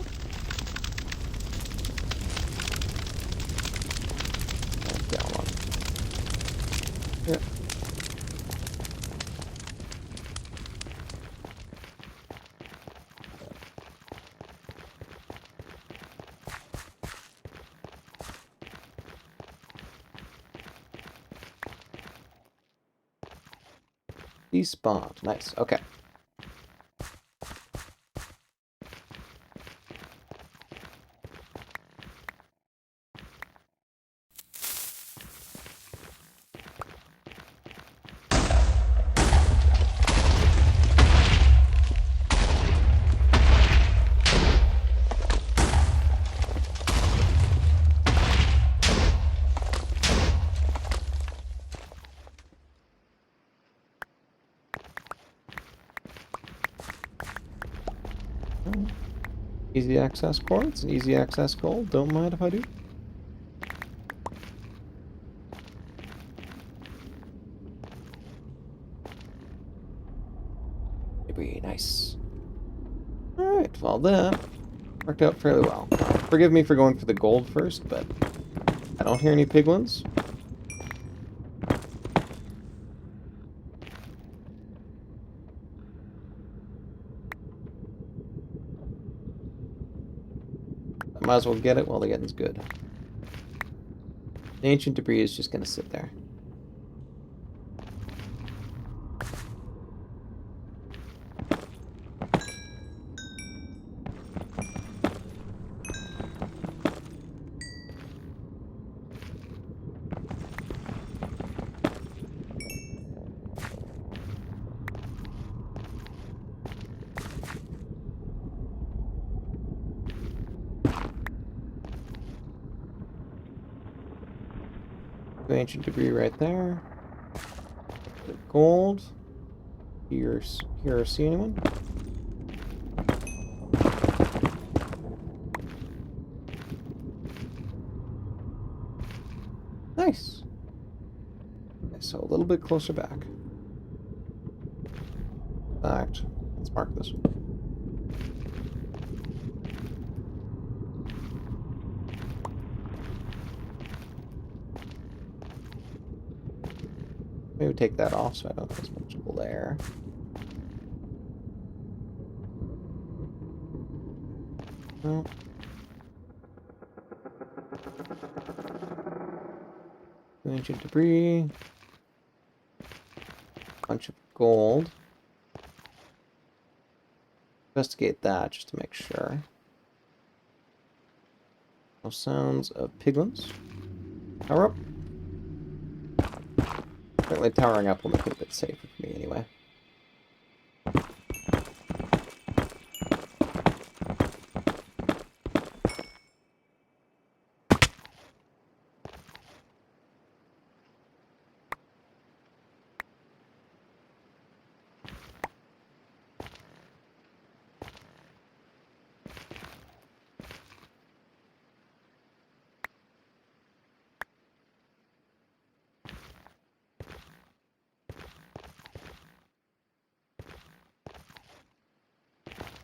Down one. Yeah. Despawned. Nice. Okay. Easy access quartz and easy access gold. Don't mind if I do. Debris, nice. Alright, well that worked out fairly well. Forgive me for going for the gold first, but I don't hear any piglins. I might as well get it while the getting's good. The ancient debris is just going to sit there. Ancient debris right there. The gold. Here, see anyone? Nice. Okay, so a little bit closer back. In fact, let's mark this one. Maybe take that off so I don't have as much glare. No. Ancient debris. Bunch of gold. Investigate that just to make sure. No sounds of piglins. Power up. Apparently towering up will make it a bit safer for me anyway.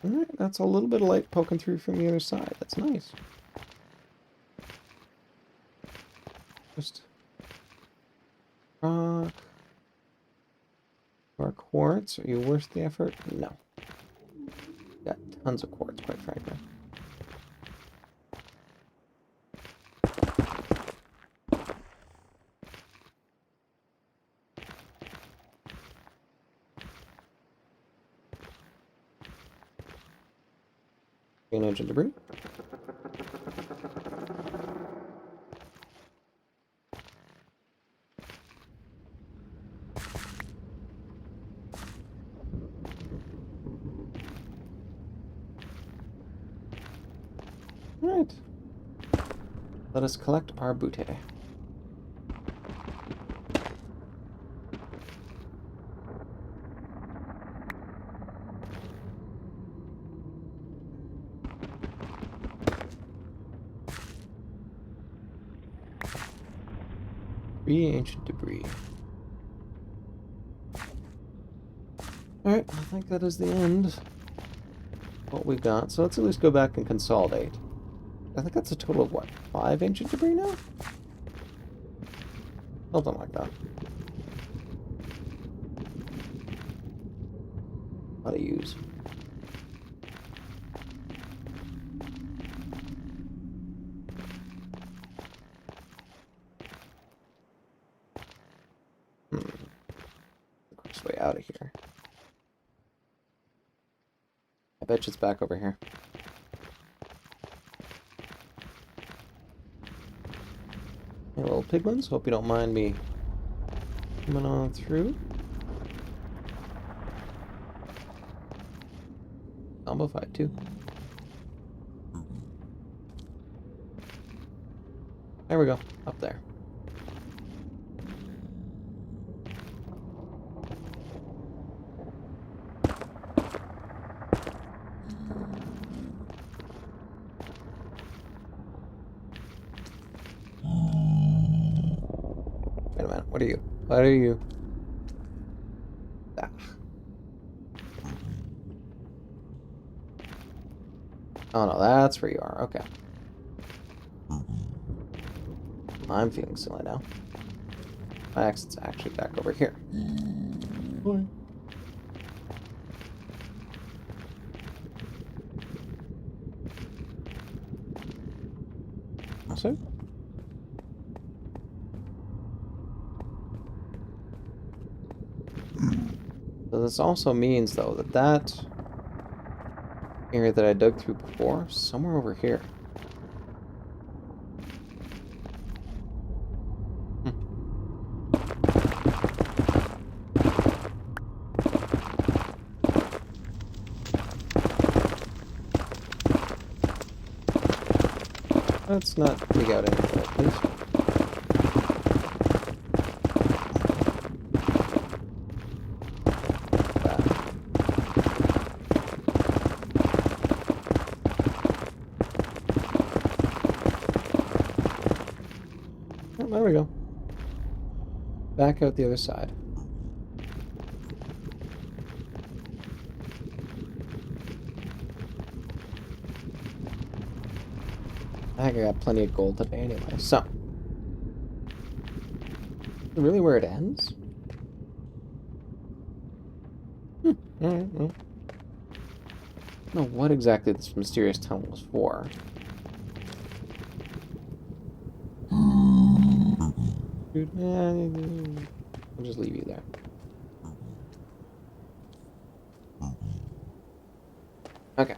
Alright, that's a little bit of light poking through from the other side. That's nice. Just rock. Or quartz. Are you worth the effort? No. Got tons of quartz, quite frankly. Ancient debris. Alright. Let us collect our booty. Ancient debris. Alright, I think that is the end of what we've got. So let's at least go back and consolidate. I think that's a total of, what, 5 ancient debris now? Something like that. A lot of use. The quickest way out of here. I bet you it's back over here. Hey, little piglins, hope you don't mind me coming on through. Combo fight too. There we go, up there. Wait a minute, what are you? What are you? Ah. Oh no, that's where you are, okay. I'm feeling silly now. My exit's actually back over here. Boy. So? So this also means, though, that that area that I dug through before, somewhere over here. Let's not dig out any more, please. Oh, there we go. Back out the other side. I think I got plenty of gold today anyway, so. Really where it ends? Alright, well. I don't know what exactly this mysterious tunnel was for. I'll just leave you there. Okay.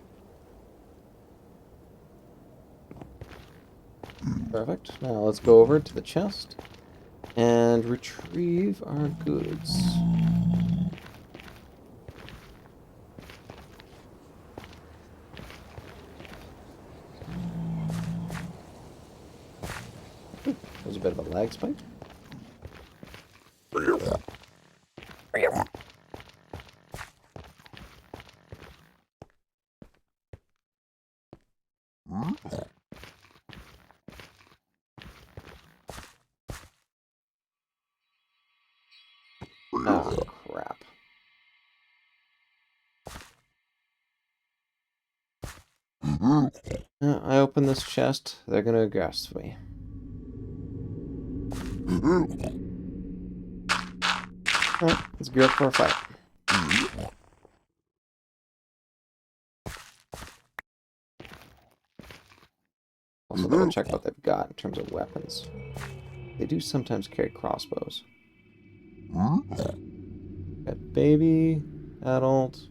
Perfect. Now let's go over to the chest and retrieve our goods. There's a bit of a lag spike. Oh, crap. I open this chest, they're gonna aggress me. Alright, let's gear up for a fight. Also double check what they've got in terms of weapons. They do sometimes carry crossbows. Got baby, adult,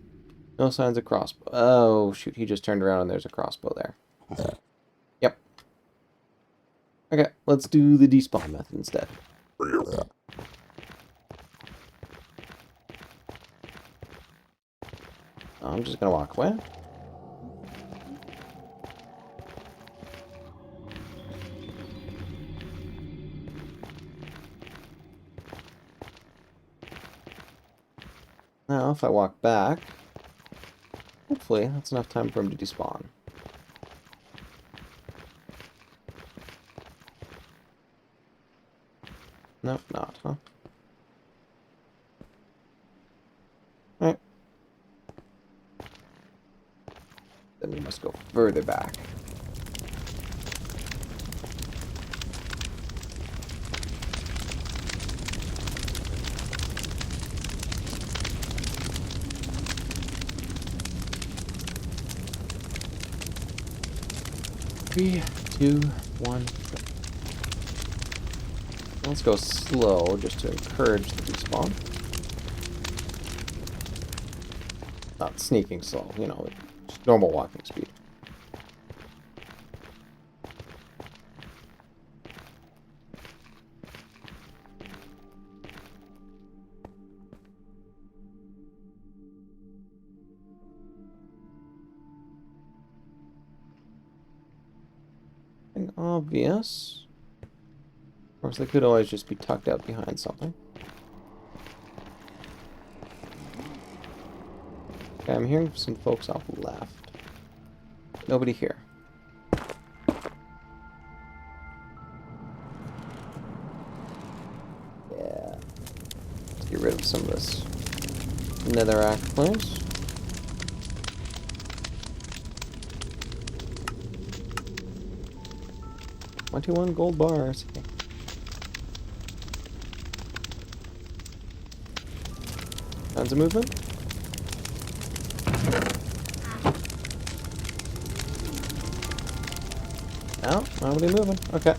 no signs of crossbow. Oh, shoot, he just turned around and there's a crossbow there. Yep. Okay, let's do the despawn method instead. I'm just gonna walk away. Now, if I walk back, hopefully that's enough time for him to despawn. Nope, not, huh? Alright. Then we must go further back. Three, two, one. Let's go slow just to encourage the despawn. Not sneaking slow, you know, just normal walking speed. And obvious. Of course, they could always just be tucked out behind something. Okay, I'm hearing some folks off left. Nobody here. Yeah. Let's get rid of some of this netherrack place. $21 gold bars. Okay. Tons of movement. No, nobody moving. Okay.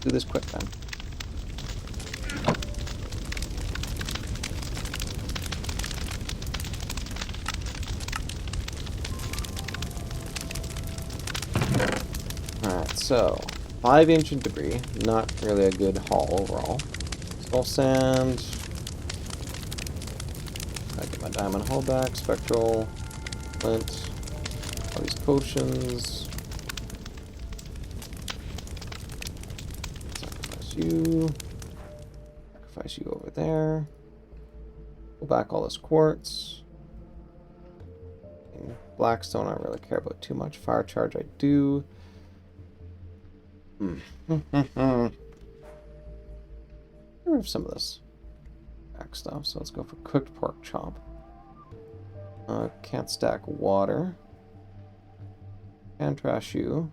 Do this quick then. Alright, so 5 ancient debris. Not really a good haul overall. Skull sand. I get my diamond hull back, spectral, flint, all these potions. Sacrifice you over there. Pull back all this quartz. And Blackstone I don't really care about too much. Fire charge I do. Get rid of some of this back stuff. So let's go for cooked pork chop. Can't stack water. Can trash you.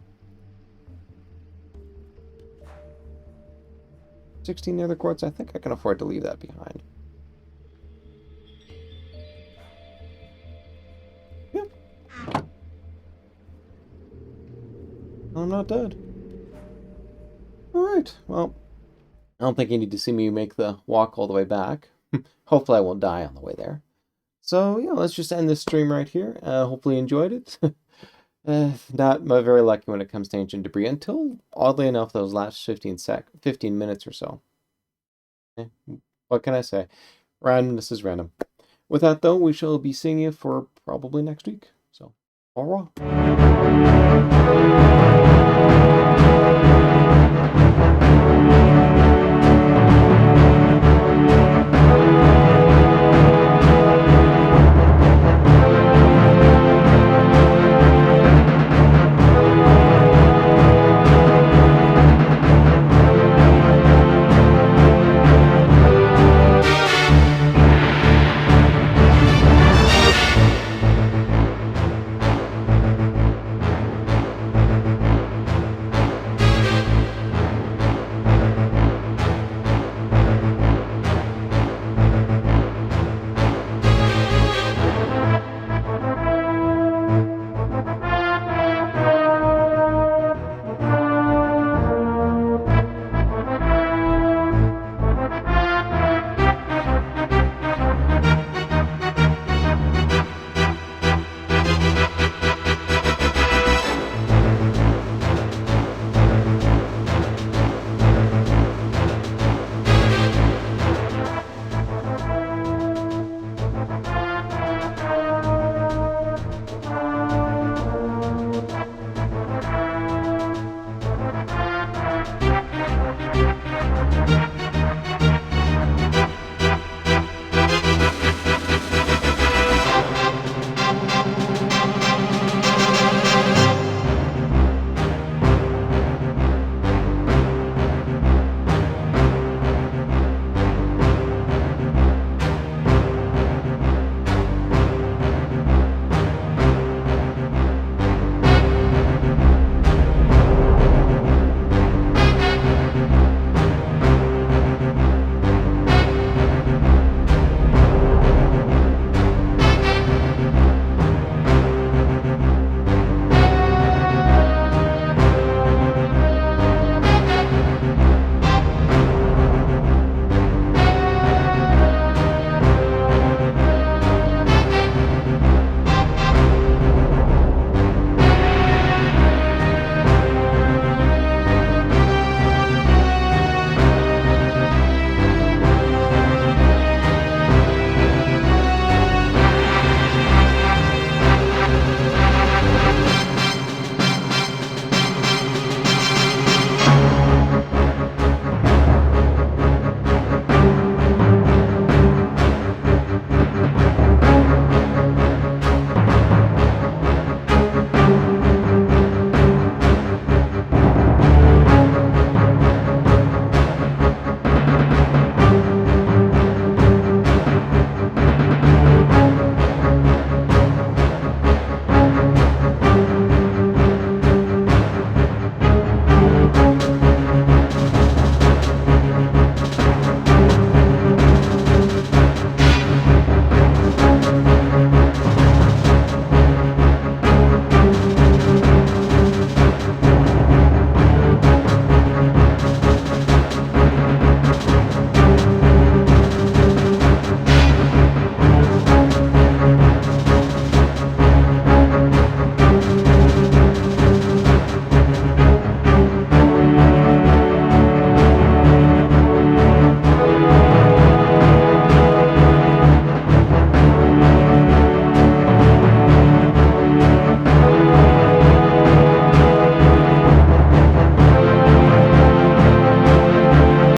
16 nether quartz. I think I can afford to leave that behind. Yep. I'm not dead. Alright, well, I don't think you need to see me make the walk all the way back. Hopefully I won't die on the way there. So, yeah, let's just end this stream right here. Hopefully you enjoyed it. Not very lucky when it comes to ancient debris until, oddly enough, those last 15 minutes or so. What can I say? Randomness is random. With that, though, we shall be seeing you for probably next week. So, au revoir.